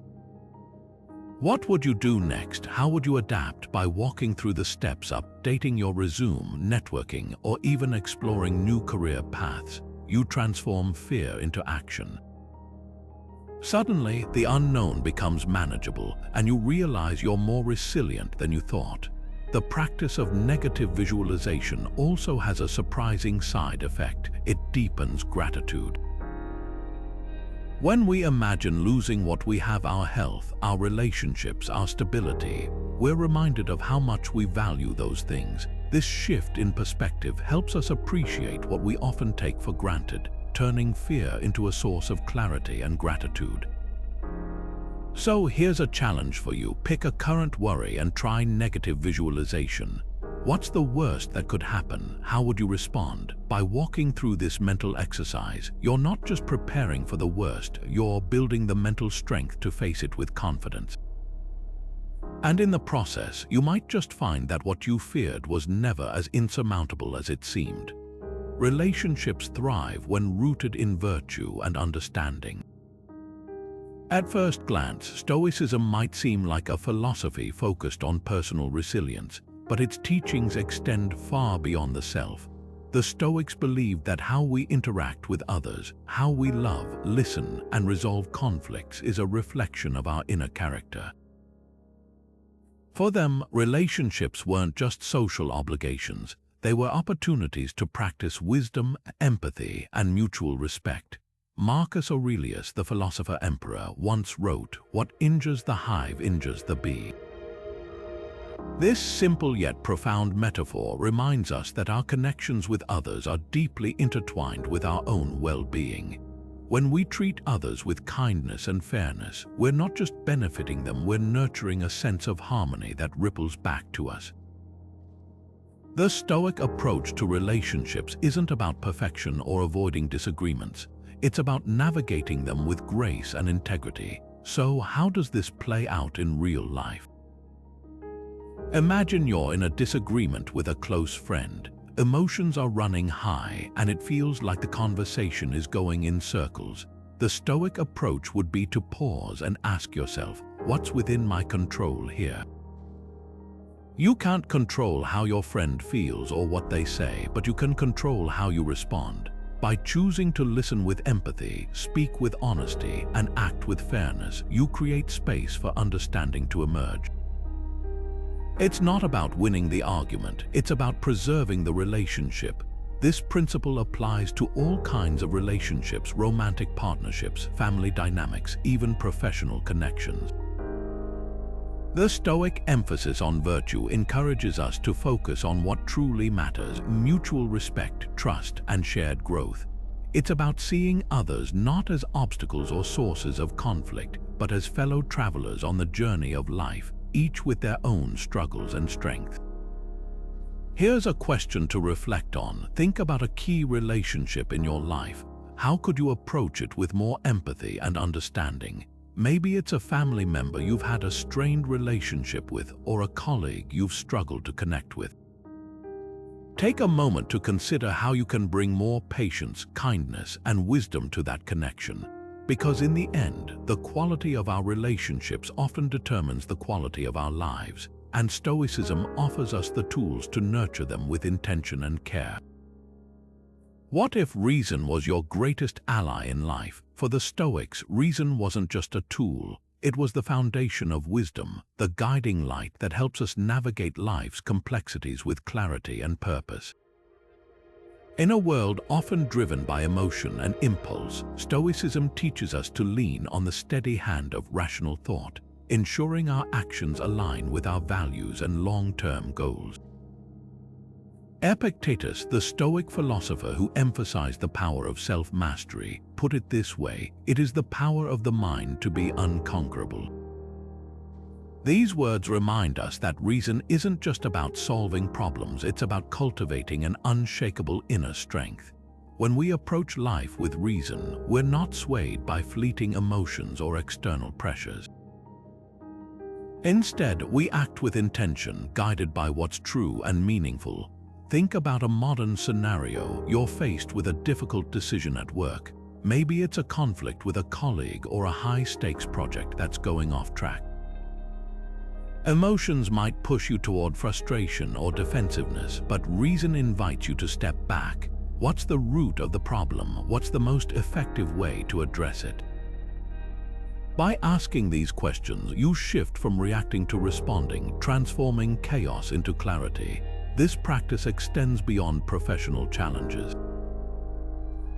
What would you do next? How would you adapt? By walking through the steps, updating your resume, networking, or even exploring new career paths, you transform fear into action. Suddenly, the unknown becomes manageable, and you realize you're more resilient than you thought. The practice of negative visualization also has a surprising side effect. It deepens gratitude. When we imagine losing what we have, our health, our relationships, our stability, we're reminded of how much we value those things. This shift in perspective helps us appreciate what we often take for granted, turning fear into a source of clarity and gratitude. So here's a challenge for you. Pick a current worry and try negative visualization. What's the worst that could happen? How would you respond? By walking through this mental exercise, you're not just preparing for the worst, you're building the mental strength to face it with confidence. And in the process, you might just find that what you feared was never as insurmountable as it seemed. Relationships thrive when rooted in virtue and understanding. At first glance, Stoicism might seem like a philosophy focused on personal resilience, but its teachings extend far beyond the self. The Stoics believed that how we interact with others, how we love, listen, and resolve conflicts is a reflection of our inner character. For them, relationships weren't just social obligations, they were opportunities to practice wisdom, empathy, and mutual respect. Marcus Aurelius, the philosopher emperor, once wrote, "What injures the hive injures the bee." This simple yet profound metaphor reminds us that our connections with others are deeply intertwined with our own well-being. When we treat others with kindness and fairness, we're not just benefiting them, we're nurturing a sense of harmony that ripples back to us. The Stoic approach to relationships isn't about perfection or avoiding disagreements. It's about navigating them with grace and integrity. So, how does this play out in real life? Imagine you're in a disagreement with a close friend. Emotions are running high, and it feels like the conversation is going in circles. The Stoic approach would be to pause and ask yourself, what's within my control here? You can't control how your friend feels or what they say, but you can control how you respond. By choosing to listen with empathy, speak with honesty, and act with fairness, you create space for understanding to emerge. It's not about winning the argument, it's about preserving the relationship. This principle applies to all kinds of relationships, romantic partnerships, family dynamics, even professional connections. The Stoic emphasis on virtue encourages us to focus on what truly matters: mutual respect, trust, and shared growth. It's about seeing others not as obstacles or sources of conflict, but as fellow travelers on the journey of life, each with their own struggles and strengths. Here's a question to reflect on. Think about a key relationship in your life. How could you approach it with more empathy and understanding? Maybe it's a family member you've had a strained relationship with, or a colleague you've struggled to connect with. Take a moment to consider how you can bring more patience, kindness, and wisdom to that connection. Because in the end, the quality of our relationships often determines the quality of our lives, and Stoicism offers us the tools to nurture them with intention and care. What if reason was your greatest ally in life? For the Stoics, reason wasn't just a tool, it was the foundation of wisdom, the guiding light that helps us navigate life's complexities with clarity and purpose. In a world often driven by emotion and impulse, Stoicism teaches us to lean on the steady hand of rational thought, ensuring our actions align with our values and long-term goals. Epictetus, the Stoic philosopher who emphasized the power of self-mastery, put it this way: "It is the power of the mind to be unconquerable." These words remind us that reason isn't just about solving problems, it's about cultivating an unshakable inner strength. When we approach life with reason, we're not swayed by fleeting emotions or external pressures. Instead, we act with intention, guided by what's true and meaningful. Think about a modern scenario. You're faced with a difficult decision at work. Maybe it's a conflict with a colleague or a high-stakes project that's going off track. Emotions might push you toward frustration or defensiveness, but reason invites you to step back. What's the root of the problem? What's the most effective way to address it? By asking these questions, you shift from reacting to responding, transforming chaos into clarity. This practice extends beyond professional challenges.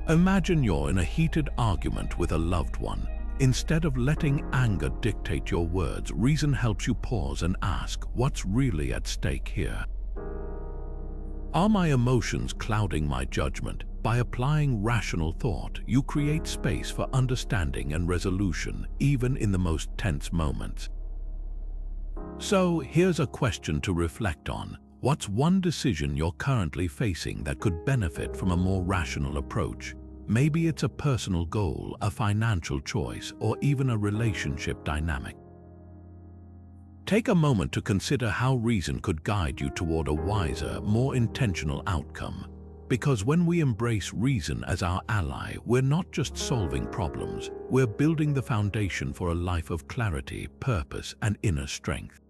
Imagine you're in a heated argument with a loved one. Instead of letting anger dictate your words, reason helps you pause and ask, what's really at stake here? Are my emotions clouding my judgment? By applying rational thought, you create space for understanding and resolution, even in the most tense moments. So, here's a question to reflect on. What's one decision you're currently facing that could benefit from a more rational approach? Maybe it's a personal goal, a financial choice, or even a relationship dynamic. Take a moment to consider how reason could guide you toward a wiser, more intentional outcome. Because when we embrace reason as our ally, we're not just solving problems, we're building the foundation for a life of clarity, purpose, and inner strength.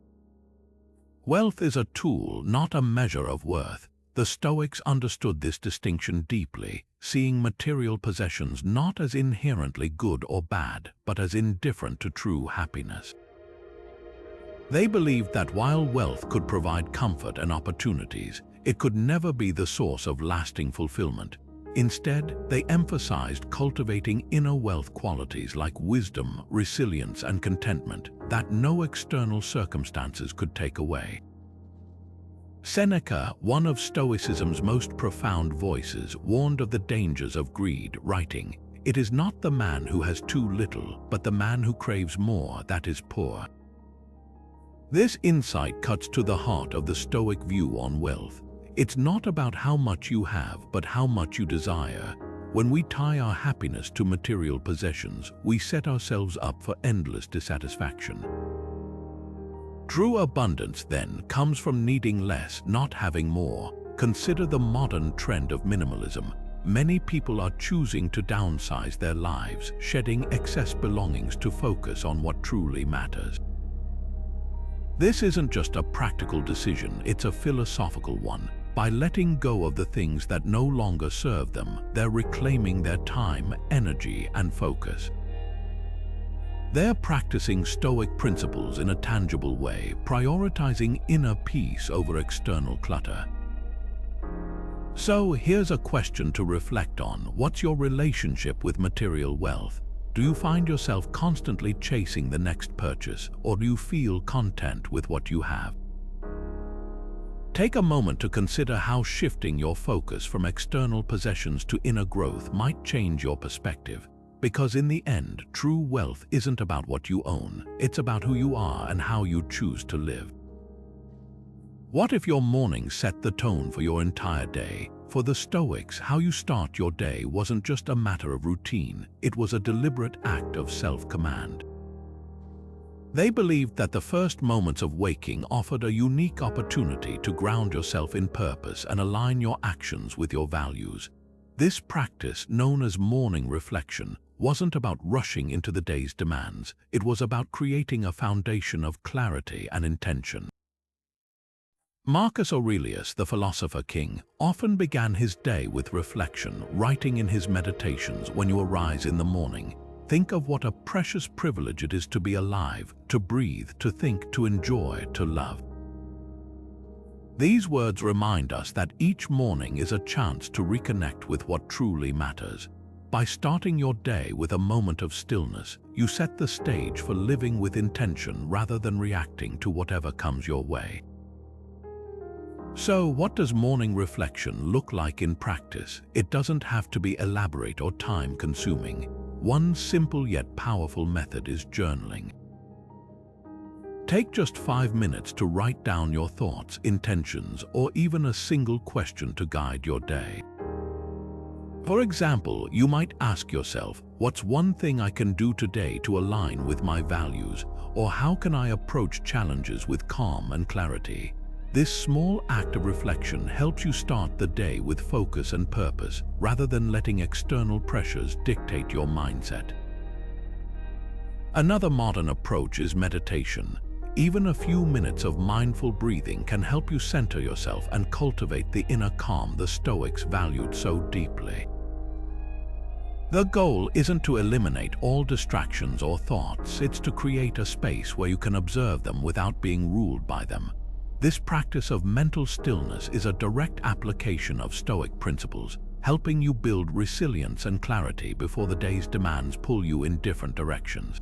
Wealth is a tool, not a measure of worth. The Stoics understood this distinction deeply, seeing material possessions not as inherently good or bad, but as indifferent to true happiness. They believed that while wealth could provide comfort and opportunities, it could never be the source of lasting fulfillment. Instead, they emphasized cultivating inner wealth qualities like wisdom, resilience, and contentment that no external circumstances could take away. Seneca, one of Stoicism's most profound voices, warned of the dangers of greed, writing, "It is not the man who has too little, but the man who craves more that is poor." This insight cuts to the heart of the Stoic view on wealth. It's not about how much you have, but how much you desire. When we tie our happiness to material possessions, we set ourselves up for endless dissatisfaction. True abundance, then, comes from needing less, not having more. Consider the modern trend of minimalism. Many people are choosing to downsize their lives, shedding excess belongings to focus on what truly matters. This isn't just a practical decision, it's a philosophical one. By letting go of the things that no longer serve them, they're reclaiming their time, energy, and focus. They're practicing Stoic principles in a tangible way, prioritizing inner peace over external clutter. So, here's a question to reflect on. What's your relationship with material wealth? Do you find yourself constantly chasing the next purchase, or do you feel content with what you have? Take a moment to consider how shifting your focus from external possessions to inner growth might change your perspective. Because in the end, true wealth isn't about what you own, it's about who you are and how you choose to live. What if your morning set the tone for your entire day? For the Stoics, how you start your day wasn't just a matter of routine, it was a deliberate act of self-command. They believed that the first moments of waking offered a unique opportunity to ground yourself in purpose and align your actions with your values. This practice, known as morning reflection, wasn't about rushing into the day's demands. It was about creating a foundation of clarity and intention. Marcus Aurelius, the philosopher king, often began his day with reflection, writing in his meditations, "When you arise in the morning, think of what a precious privilege it is to be alive, to breathe, to think, to enjoy, to love." These words remind us that each morning is a chance to reconnect with what truly matters. By starting your day with a moment of stillness, you set the stage for living with intention rather than reacting to whatever comes your way. So, what does morning reflection look like in practice? It doesn't have to be elaborate or time-consuming. One simple yet powerful method is journaling. Take just 5 minutes to write down your thoughts, intentions, or even a single question to guide your day. For example, you might ask yourself, "What's one thing I can do today to align with my values?" Or "How can I approach challenges with calm and clarity?" This small act of reflection helps you start the day with focus and purpose, rather than letting external pressures dictate your mindset. Another modern approach is meditation. Even a few minutes of mindful breathing can help you center yourself and cultivate the inner calm the Stoics valued so deeply. The goal isn't to eliminate all distractions or thoughts, it's to create a space where you can observe them without being ruled by them. This practice of mental stillness is a direct application of Stoic principles, helping you build resilience and clarity before the day's demands pull you in different directions.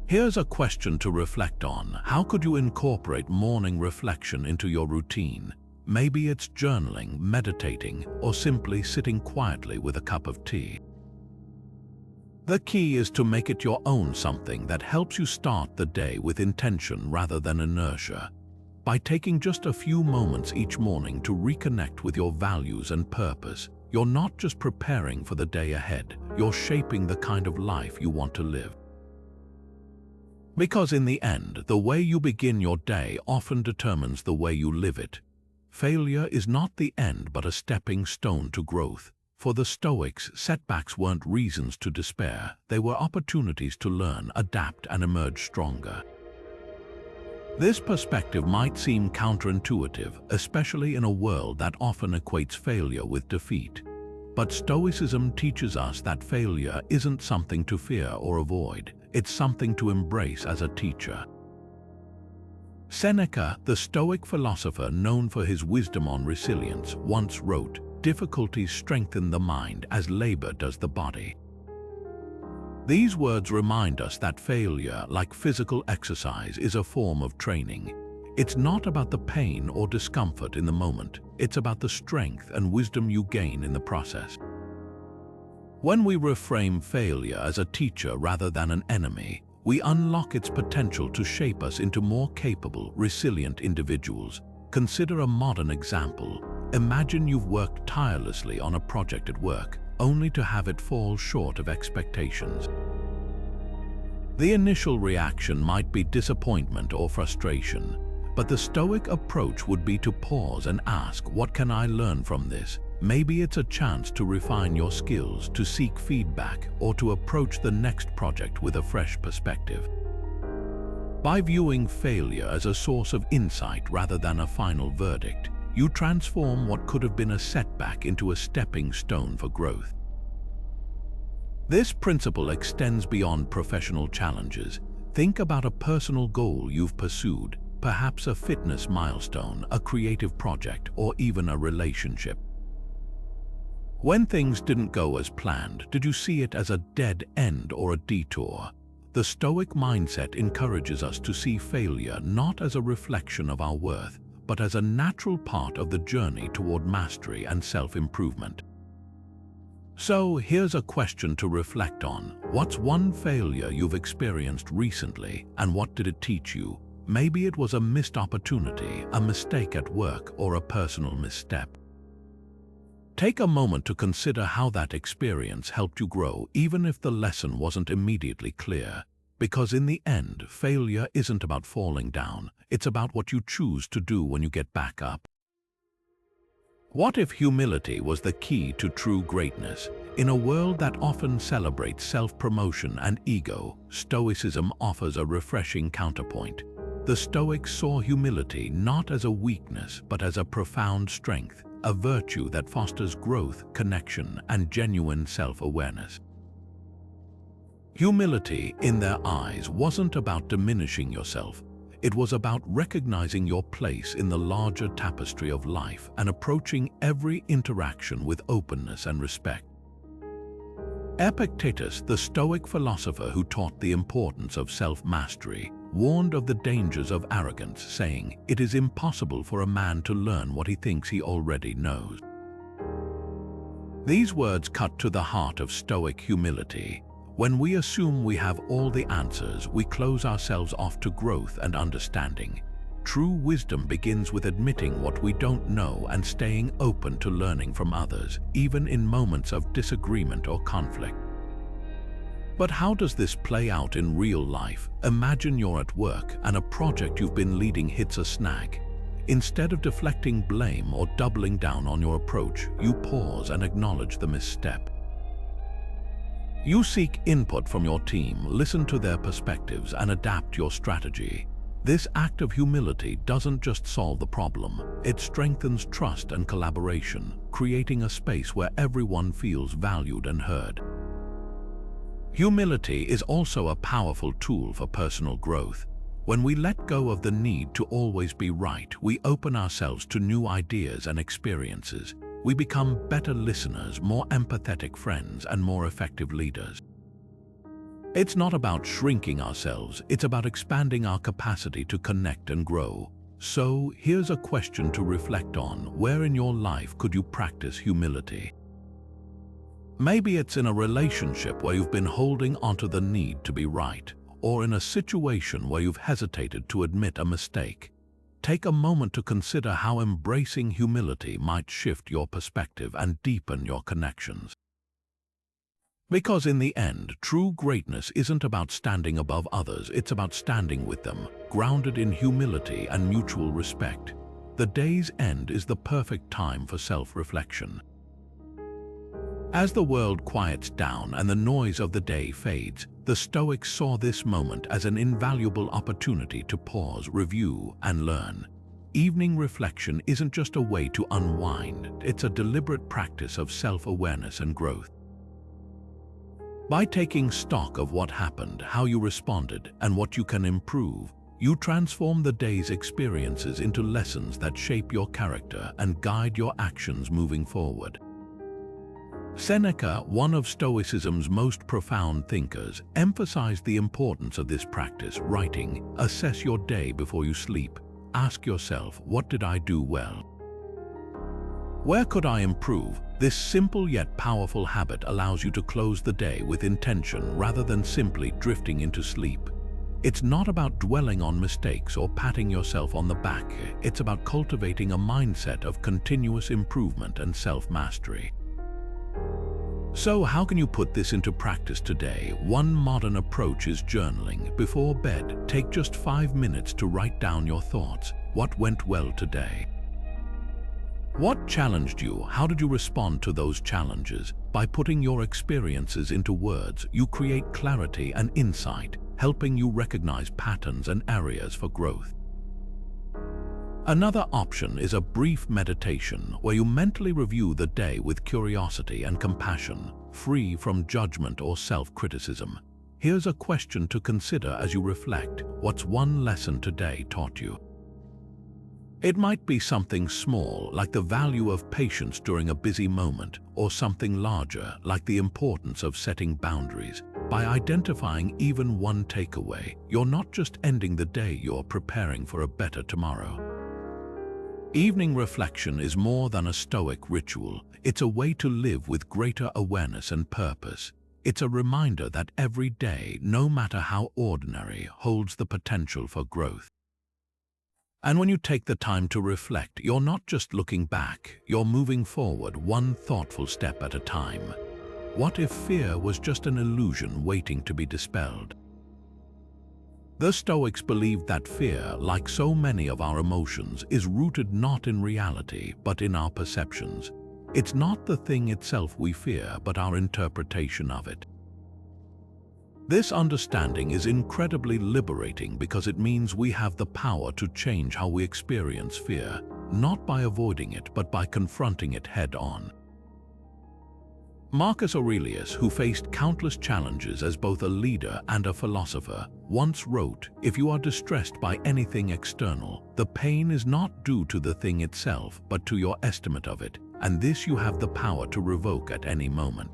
Here's a question to reflect on. How could you incorporate morning reflection into your routine? Maybe it's journaling, meditating, or simply sitting quietly with a cup of tea. The key is to make it your own, something that helps you start the day with intention rather than inertia. By taking just a few moments each morning to reconnect with your values and purpose, you're not just preparing for the day ahead, you're shaping the kind of life you want to live. Because in the end, the way you begin your day often determines the way you live it. Failure is not the end but a stepping stone to growth. For the Stoics, setbacks weren't reasons to despair, they were opportunities to learn, adapt, and emerge stronger. This perspective might seem counterintuitive, especially in a world that often equates failure with defeat. But Stoicism teaches us that failure isn't something to fear or avoid, it's something to embrace as a teacher. Seneca, the Stoic philosopher known for his wisdom on resilience, once wrote, "Difficulties strengthen the mind as labor does the body." These words remind us that failure, like physical exercise, is a form of training. It's not about the pain or discomfort in the moment, it's about the strength and wisdom you gain in the process. When we reframe failure as a teacher rather than an enemy, we unlock its potential to shape us into more capable, resilient individuals. Consider a modern example. Imagine you've worked tirelessly on a project at work, only to have it fall short of expectations. The initial reaction might be disappointment or frustration, but the Stoic approach would be to pause and ask, "What can I learn from this?" Maybe it's a chance to refine your skills, to seek feedback, or to approach the next project with a fresh perspective. By viewing failure as a source of insight rather than a final verdict, you transform what could have been a setback into a stepping stone for growth. This principle extends beyond professional challenges. Think about a personal goal you've pursued, perhaps a fitness milestone, a creative project, or even a relationship. When things didn't go as planned, did you see it as a dead end or a detour? The Stoic mindset encourages us to see failure not as a reflection of our worth, but as a natural part of the journey toward mastery and self-improvement. So here's a question to reflect on. What's one failure you've experienced recently, and what did it teach you? Maybe it was a missed opportunity, a mistake at work, or a personal misstep. Take a moment to consider how that experience helped you grow, even if the lesson wasn't immediately clear. Because in the end, failure isn't about falling down, it's about what you choose to do when you get back up. What if humility was the key to true greatness? In a world that often celebrates self-promotion and ego, Stoicism offers a refreshing counterpoint. The Stoics saw humility not as a weakness but as a profound strength, a virtue that fosters growth, connection, and genuine self-awareness. Humility, in their eyes, wasn't about diminishing yourself. It was about recognizing your place in the larger tapestry of life and approaching every interaction with openness and respect. Epictetus, the Stoic philosopher who taught the importance of self-mastery, warned of the dangers of arrogance, saying, "It is impossible for a man to learn what he thinks he already knows." These words cut to the heart of Stoic humility. When we assume we have all the answers, we close ourselves off to growth and understanding. True wisdom begins with admitting what we don't know and staying open to learning from others, even in moments of disagreement or conflict. But how does this play out in real life? Imagine you're at work and a project you've been leading hits a snag. Instead of deflecting blame or doubling down on your approach, you pause and acknowledge the misstep. You seek input from your team, listen to their perspectives, and adapt your strategy. This act of humility doesn't just solve the problem, it strengthens trust and collaboration, creating a space where everyone feels valued and heard. Humility is also a powerful tool for personal growth. When we let go of the need to always be right, we open ourselves to new ideas and experiences. We become better listeners, more empathetic friends, and more effective leaders. It's not about shrinking ourselves, it's about expanding our capacity to connect and grow. So, here's a question to reflect on. Where in your life could you practice humility? Maybe it's in a relationship where you've been holding onto the need to be right, or in a situation where you've hesitated to admit a mistake. Take a moment to consider how embracing humility might shift your perspective and deepen your connections. Because in the end, true greatness isn't about standing above others, it's about standing with them, grounded in humility and mutual respect. The day's end is the perfect time for self-reflection. As the world quiets down and the noise of the day fades, the Stoics saw this moment as an invaluable opportunity to pause, review, and learn. Evening reflection isn't just a way to unwind, it's a deliberate practice of self-awareness and growth. By taking stock of what happened, how you responded, and what you can improve, you transform the day's experiences into lessons that shape your character and guide your actions moving forward. Seneca, one of Stoicism's most profound thinkers, emphasized the importance of this practice, writing, "Assess your day before you sleep. Ask yourself, what did I do well? Where could I improve?" This simple yet powerful habit allows you to close the day with intention rather than simply drifting into sleep. It's not about dwelling on mistakes or patting yourself on the back. It's about cultivating a mindset of continuous improvement and self-mastery. So how can you put this into practice today? One modern approach is journaling. Before bed, take just 5 minutes to write down your thoughts. What went well today? What challenged you? How did you respond to those challenges? By putting your experiences into words, you create clarity and insight, helping you recognize patterns and areas for growth. Another option is a brief meditation where you mentally review the day with curiosity and compassion, free from judgment or self-criticism. Here's a question to consider as you reflect. What's one lesson today taught you? It might be something small, like the value of patience during a busy moment, or something larger, like the importance of setting boundaries. By identifying even one takeaway, you're not just ending the day, you're preparing for a better tomorrow. Evening reflection is more than a Stoic ritual. It's a way to live with greater awareness and purpose. It's a reminder that every day, no matter how ordinary, holds the potential for growth. And when you take the time to reflect, you're not just looking back, you're moving forward one thoughtful step at a time. What if fear was just an illusion waiting to be dispelled? The Stoics believed that fear, like so many of our emotions, is rooted not in reality, but in our perceptions. It's not the thing itself we fear, but our interpretation of it. This understanding is incredibly liberating because it means we have the power to change how we experience fear, not by avoiding it, but by confronting it head-on. Marcus Aurelius, who faced countless challenges as both a leader and a philosopher, once wrote, "If you are distressed by anything external, the pain is not due to the thing itself, but to your estimate of it, and this you have the power to revoke at any moment."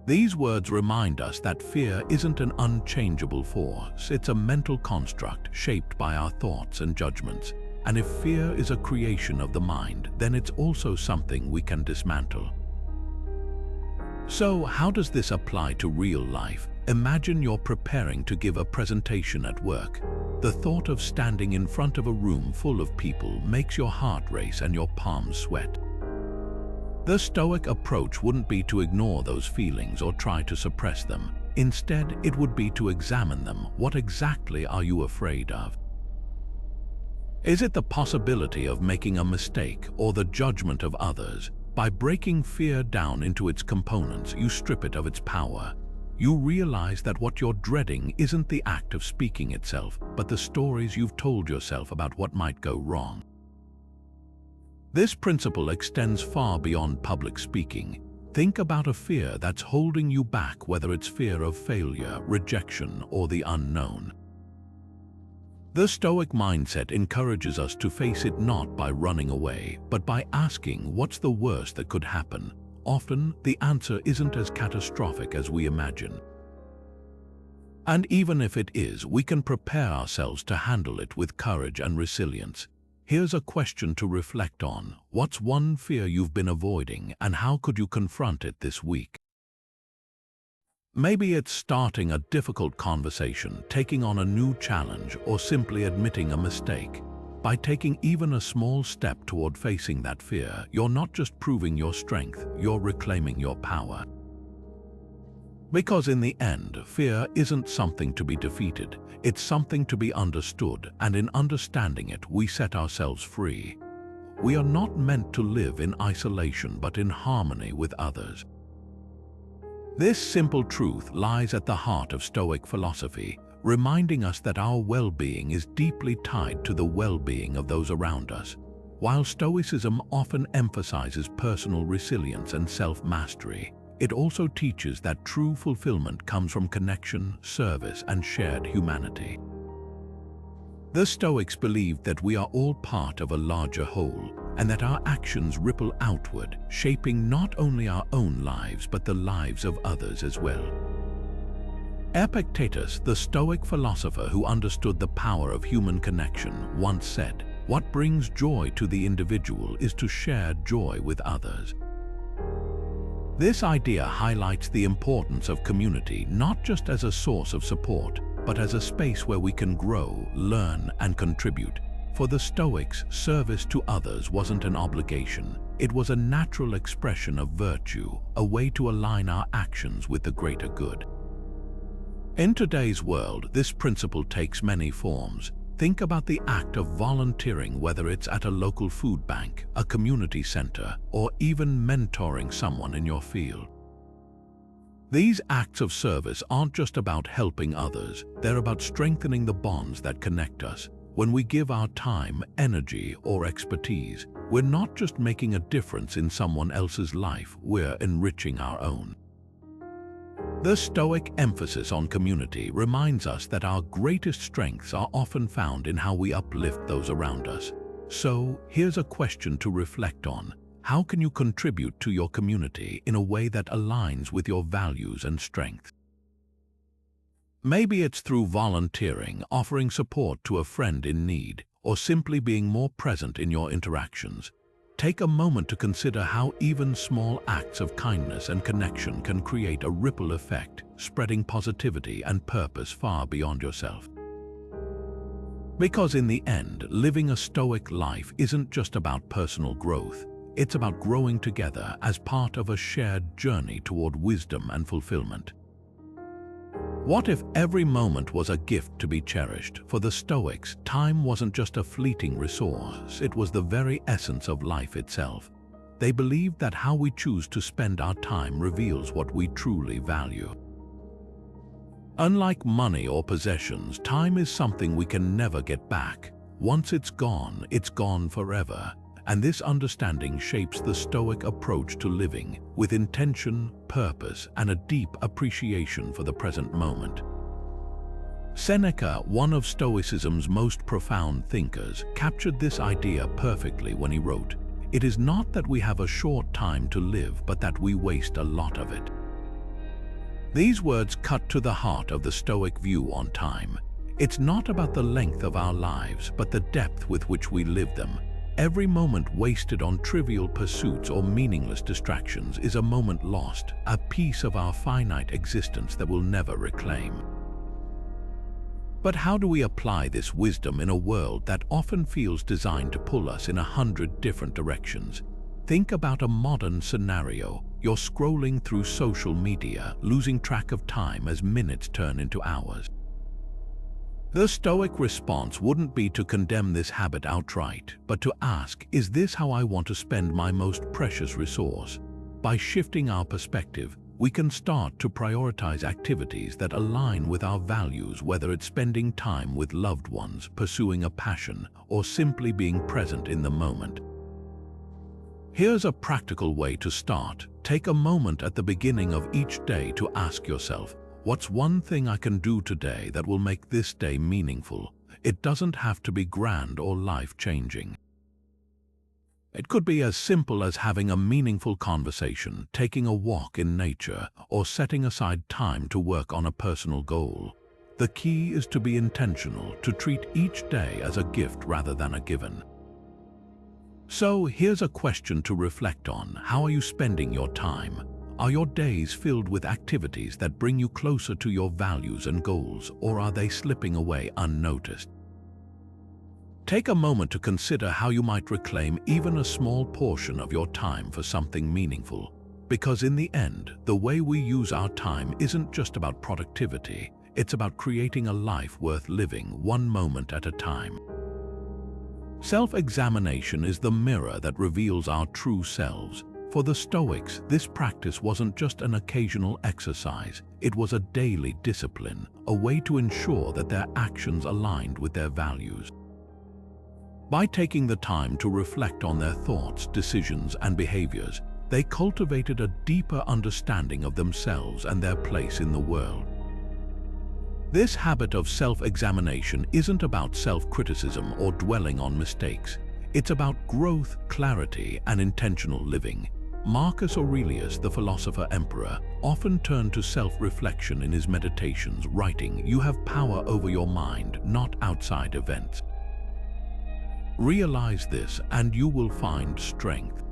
These words remind us that fear isn't an unchangeable force, it's a mental construct shaped by our thoughts and judgments. And if fear is a creation of the mind, then it's also something we can dismantle. So, how does this apply to real life? Imagine you're preparing to give a presentation at work. The thought of standing in front of a room full of people makes your heart race and your palms sweat. The Stoic approach wouldn't be to ignore those feelings or try to suppress them. Instead, it would be to examine them. What exactly are you afraid of? Is it the possibility of making a mistake or the judgment of others? By breaking fear down into its components, you strip it of its power. You realize that what you're dreading isn't the act of speaking itself, but the stories you've told yourself about what might go wrong. This principle extends far beyond public speaking. Think about a fear that's holding you back, whether it's fear of failure, rejection, or the unknown. The Stoic mindset encourages us to face it not by running away, but by asking, what's the worst that could happen? Often, the answer isn't as catastrophic as we imagine. And even if it is, we can prepare ourselves to handle it with courage and resilience. Here's a question to reflect on. What's one fear you've been avoiding, and how could you confront it this week? Maybe it's starting a difficult conversation, taking on a new challenge, or simply admitting a mistake. By taking even a small step toward facing that fear, you're not just proving your strength, you're reclaiming your power. Because in the end, fear isn't something to be defeated, it's something to be understood, and in understanding it, we set ourselves free. We are not meant to live in isolation, but in harmony with others. This simple truth lies at the heart of Stoic philosophy, reminding us that our well-being is deeply tied to the well-being of those around us. While Stoicism often emphasizes personal resilience and self-mastery, it also teaches that true fulfillment comes from connection, service, and shared humanity. The Stoics believed that we are all part of a larger whole, and that our actions ripple outward, shaping not only our own lives but the lives of others as well. Epictetus, the Stoic philosopher who understood the power of human connection, once said, "What brings joy to the individual is to share joy with others." This idea highlights the importance of community not just as a source of support, but as a space where we can grow, learn, and contribute. For the Stoics, service to others wasn't an obligation. It was a natural expression of virtue, a way to align our actions with the greater good. In today's world, this principle takes many forms. Think about the act of volunteering, whether it's at a local food bank, a community center, or even mentoring someone in your field. These acts of service aren't just about helping others, they're about strengthening the bonds that connect us. When we give our time, energy, or expertise, we're not just making a difference in someone else's life, we're enriching our own. The Stoic emphasis on community reminds us that our greatest strengths are often found in how we uplift those around us. So, here's a question to reflect on. How can you contribute to your community in a way that aligns with your values and strengths? Maybe it's through volunteering, offering support to a friend in need, or simply being more present in your interactions. Take a moment to consider how even small acts of kindness and connection can create a ripple effect, spreading positivity and purpose far beyond yourself. Because in the end, living a Stoic life isn't just about personal growth. It's about growing together as part of a shared journey toward wisdom and fulfillment. What if every moment was a gift to be cherished? For the Stoics, time wasn't just a fleeting resource, it was the very essence of life itself. They believed that how we choose to spend our time reveals what we truly value. Unlike money or possessions, time is something we can never get back. Once it's gone forever. And this understanding shapes the Stoic approach to living, with intention, purpose, and a deep appreciation for the present moment. Seneca, one of Stoicism's most profound thinkers, captured this idea perfectly when he wrote, "It is not that we have a short time to live, but that we waste a lot of it." These words cut to the heart of the Stoic view on time. It's not about the length of our lives, but the depth with which we live them. Every moment wasted on trivial pursuits or meaningless distractions is a moment lost, a piece of our finite existence that we'll never reclaim. But how do we apply this wisdom in a world that often feels designed to pull us in 100 different directions? Think about a modern scenario. You're scrolling through social media, losing track of time as minutes turn into hours. The Stoic response wouldn't be to condemn this habit outright, but to ask, is this how I want to spend my most precious resource? By shifting our perspective, we can start to prioritize activities that align with our values, whether it's spending time with loved ones, pursuing a passion, or simply being present in the moment. Here's a practical way to start. Take a moment at the beginning of each day to ask yourself, what's one thing I can do today that will make this day meaningful? It doesn't have to be grand or life-changing. It could be as simple as having a meaningful conversation, taking a walk in nature, or setting aside time to work on a personal goal. The key is to be intentional, to treat each day as a gift rather than a given. So here's a question to reflect on. How are you spending your time? Are your days filled with activities that bring you closer to your values and goals, or are they slipping away unnoticed? Take a moment to consider how you might reclaim even a small portion of your time for something meaningful. Because in the end, the way we use our time isn't just about productivity, it's about creating a life worth living, one moment at a time. Self-examination is the mirror that reveals our true selves. For the Stoics, this practice wasn't just an occasional exercise, it was a daily discipline, a way to ensure that their actions aligned with their values. By taking the time to reflect on their thoughts, decisions, and behaviors, they cultivated a deeper understanding of themselves and their place in the world. This habit of self-examination isn't about self-criticism or dwelling on mistakes. It's about growth, clarity, and intentional living. Marcus Aurelius, the philosopher-emperor, often turned to self-reflection in his meditations, writing, "You have power over your mind, not outside events. Realize this, and you will find strength."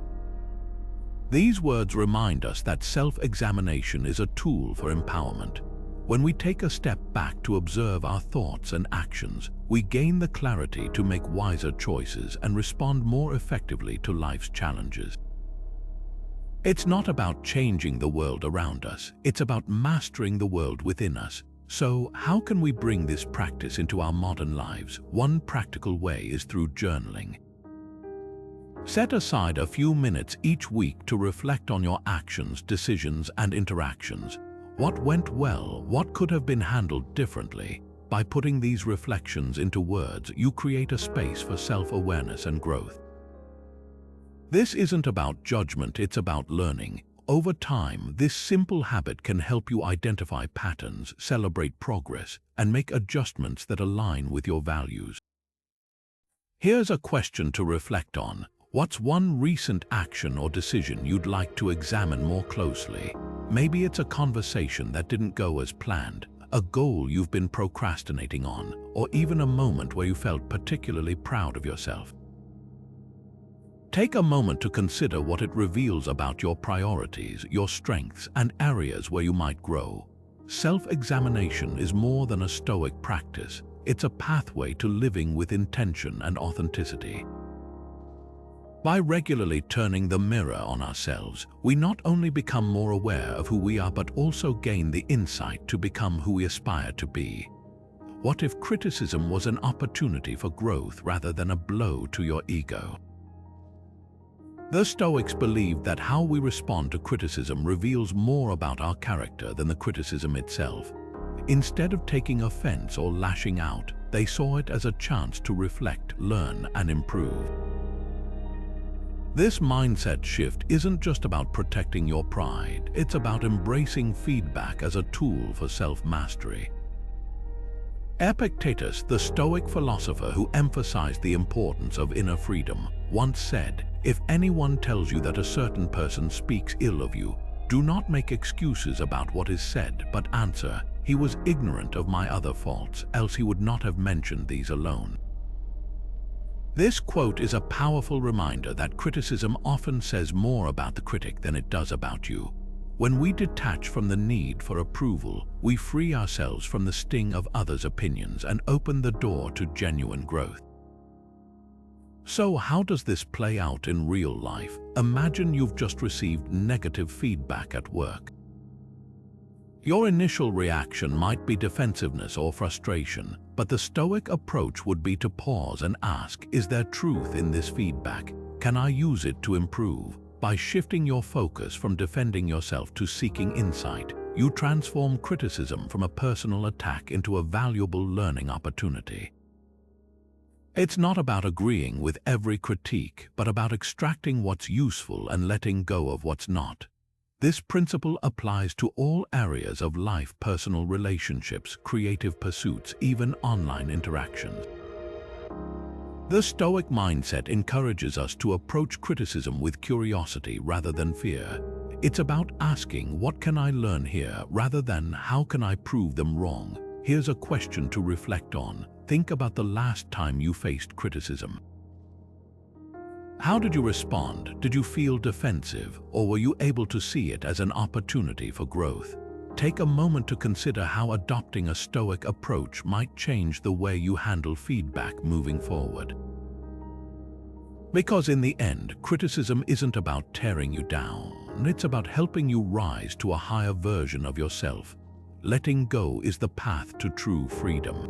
These words remind us that self-examination is a tool for empowerment. When we take a step back to observe our thoughts and actions, we gain the clarity to make wiser choices and respond more effectively to life's challenges. It's not about changing the world around us, it's about mastering the world within us. So, how can we bring this practice into our modern lives? One practical way is through journaling. Set aside a few minutes each week to reflect on your actions, decisions, and interactions. What went well? What could have been handled differently? By putting these reflections into words, you create a space for self-awareness and growth. This isn't about judgment, it's about learning. Over time, this simple habit can help you identify patterns, celebrate progress, and make adjustments that align with your values. Here's a question to reflect on. What's one recent action or decision you'd like to examine more closely? Maybe it's a conversation that didn't go as planned, a goal you've been procrastinating on, or even a moment where you felt particularly proud of yourself. Take a moment to consider what it reveals about your priorities, your strengths, and areas where you might grow. Self-examination is more than a Stoic practice. It's a pathway to living with intention and authenticity. By regularly turning the mirror on ourselves, we not only become more aware of who we are but also gain the insight to become who we aspire to be. What if criticism was an opportunity for growth rather than a blow to your ego? The Stoics believed that how we respond to criticism reveals more about our character than the criticism itself. Instead of taking offense or lashing out, they saw it as a chance to reflect, learn, and improve. This mindset shift isn't just about protecting your pride, it's about embracing feedback as a tool for self-mastery. Epictetus, the Stoic philosopher who emphasized the importance of inner freedom, once said, "If anyone tells you that a certain person speaks ill of you, do not make excuses about what is said, but answer, 'He was ignorant of my other faults, else he would not have mentioned these alone.'" This quote is a powerful reminder that criticism often says more about the critic than it does about you. When we detach from the need for approval, we free ourselves from the sting of others' opinions and open the door to genuine growth. So how does this play out in real life? Imagine you've just received negative feedback at work. Your initial reaction might be defensiveness or frustration, but the Stoic approach would be to pause and ask, is there truth in this feedback? Can I use it to improve? By shifting your focus from defending yourself to seeking insight, you transform criticism from a personal attack into a valuable learning opportunity. It's not about agreeing with every critique, but about extracting what's useful and letting go of what's not. This principle applies to all areas of life: personal relationships, creative pursuits, even online interactions. The Stoic mindset encourages us to approach criticism with curiosity rather than fear. It's about asking, what can I learn here, rather than how can I prove them wrong? Here's a question to reflect on. Think about the last time you faced criticism. How did you respond? Did you feel defensive, or were you able to see it as an opportunity for growth? Take a moment to consider how adopting a Stoic approach might change the way you handle feedback moving forward. Because in the end, criticism isn't about tearing you down. It's about helping you rise to a higher version of yourself. Letting go is the path to true freedom.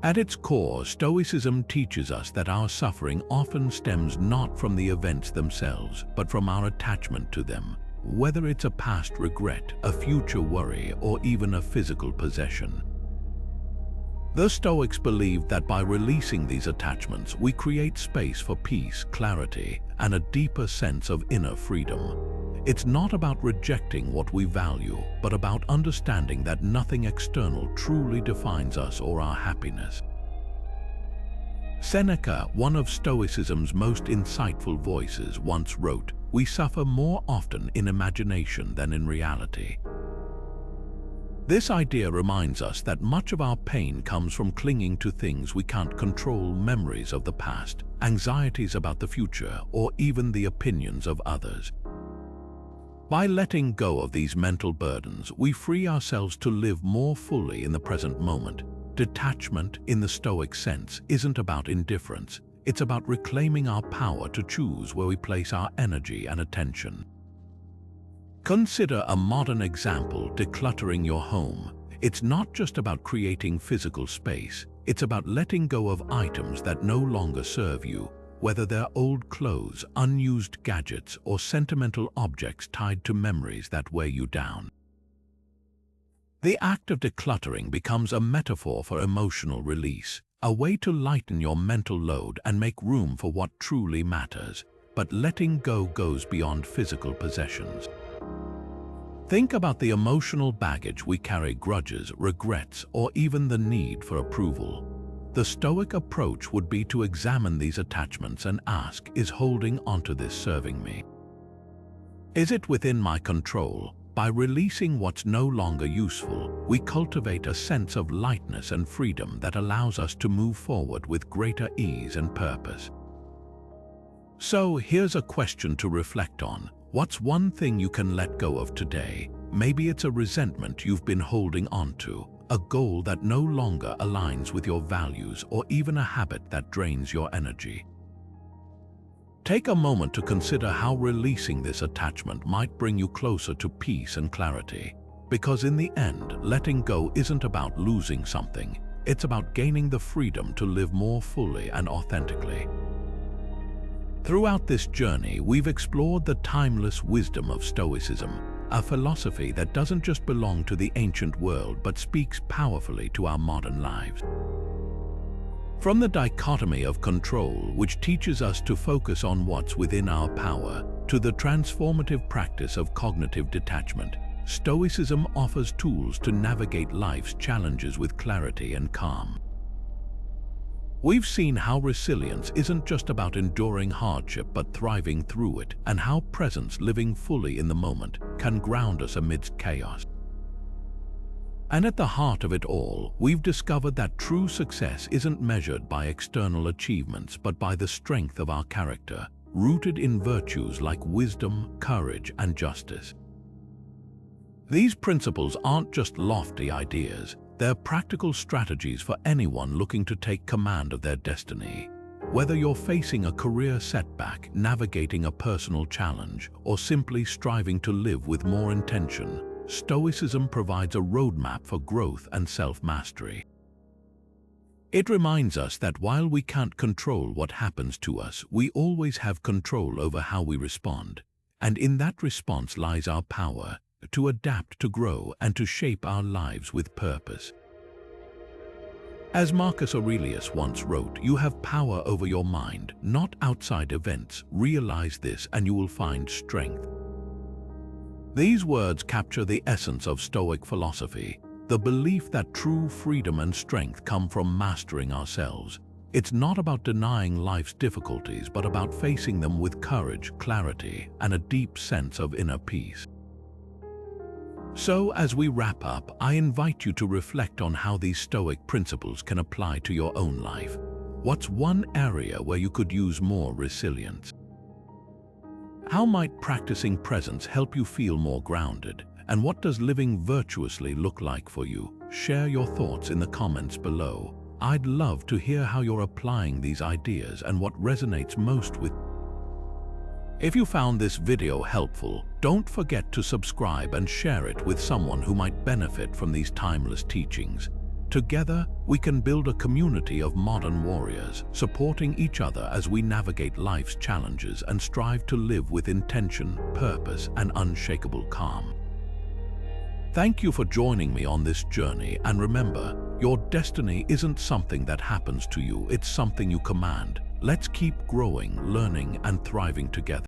At its core, Stoicism teaches us that our suffering often stems not from the events themselves, but from our attachment to them, whether it's a past regret, a future worry, or even a physical possession. The Stoics believed that by releasing these attachments, we create space for peace, clarity, and a deeper sense of inner freedom. It's not about rejecting what we value, but about understanding that nothing external truly defines us or our happiness. Seneca, one of Stoicism's most insightful voices, once wrote, "We suffer more often in imagination than in reality." This idea reminds us that much of our pain comes from clinging to things we can't control: memories of the past, anxieties about the future, or even the opinions of others. By letting go of these mental burdens, we free ourselves to live more fully in the present moment. Detachment, in the Stoic sense, isn't about indifference. It's about reclaiming our power to choose where we place our energy and attention. Consider a modern example: decluttering your home. It's not just about creating physical space. It's about letting go of items that no longer serve you, whether they're old clothes, unused gadgets, or sentimental objects tied to memories that weigh you down. The act of decluttering becomes a metaphor for emotional release, a way to lighten your mental load and make room for what truly matters. But letting go goes beyond physical possessions. Think about the emotional baggage we carry: grudges, regrets, or even the need for approval. The Stoic approach would be to examine these attachments and ask, is holding onto this serving me? Is it within my control? By releasing what's no longer useful, we cultivate a sense of lightness and freedom that allows us to move forward with greater ease and purpose. So here's a question to reflect on. What's one thing you can let go of today? Maybe it's a resentment you've been holding onto, a goal that no longer aligns with your values, or even a habit that drains your energy. Take a moment to consider how releasing this attachment might bring you closer to peace and clarity. Because in the end, letting go isn't about losing something. It's about gaining the freedom to live more fully and authentically. Throughout this journey, we've explored the timeless wisdom of Stoicism, a philosophy that doesn't just belong to the ancient world but speaks powerfully to our modern lives. From the Dichotomy of Control, which teaches us to focus on what's within our power, to the transformative practice of cognitive detachment, Stoicism offers tools to navigate life's challenges with clarity and calm. We've seen how resilience isn't just about enduring hardship but thriving through it, and how presence, living fully in the moment, can ground us amidst chaos. And at the heart of it all, we've discovered that true success isn't measured by external achievements but by the strength of our character, rooted in virtues like wisdom, courage, and justice. These principles aren't just lofty ideas. They're practical strategies for anyone looking to take command of their destiny. Whether you're facing a career setback, navigating a personal challenge, or simply striving to live with more intention, Stoicism provides a roadmap for growth and self-mastery. It reminds us that while we can't control what happens to us, we always have control over how we respond. And in that response lies our power to adapt, to grow, and to shape our lives with purpose. As Marcus Aurelius once wrote, "You have power over your mind, not outside events. Realize this and you will find strength." These words capture the essence of Stoic philosophy, the belief that true freedom and strength come from mastering ourselves. It's not about denying life's difficulties, but about facing them with courage, clarity, and a deep sense of inner peace. So, as we wrap up, I invite you to reflect on how these Stoic principles can apply to your own life. What's one area where you could use more resilience? How might practicing presence help you feel more grounded? And what does living virtuously look like for you? Share your thoughts in the comments below. I'd love to hear how you're applying these ideas and what resonates most with you. If you found this video helpful, don't forget to subscribe and share it with someone who might benefit from these timeless teachings. Together, we can build a community of modern warriors, supporting each other as we navigate life's challenges and strive to live with intention, purpose, and unshakable calm. Thank you for joining me on this journey, and remember, your destiny isn't something that happens to you, it's something you command. Let's keep growing, learning, and thriving together.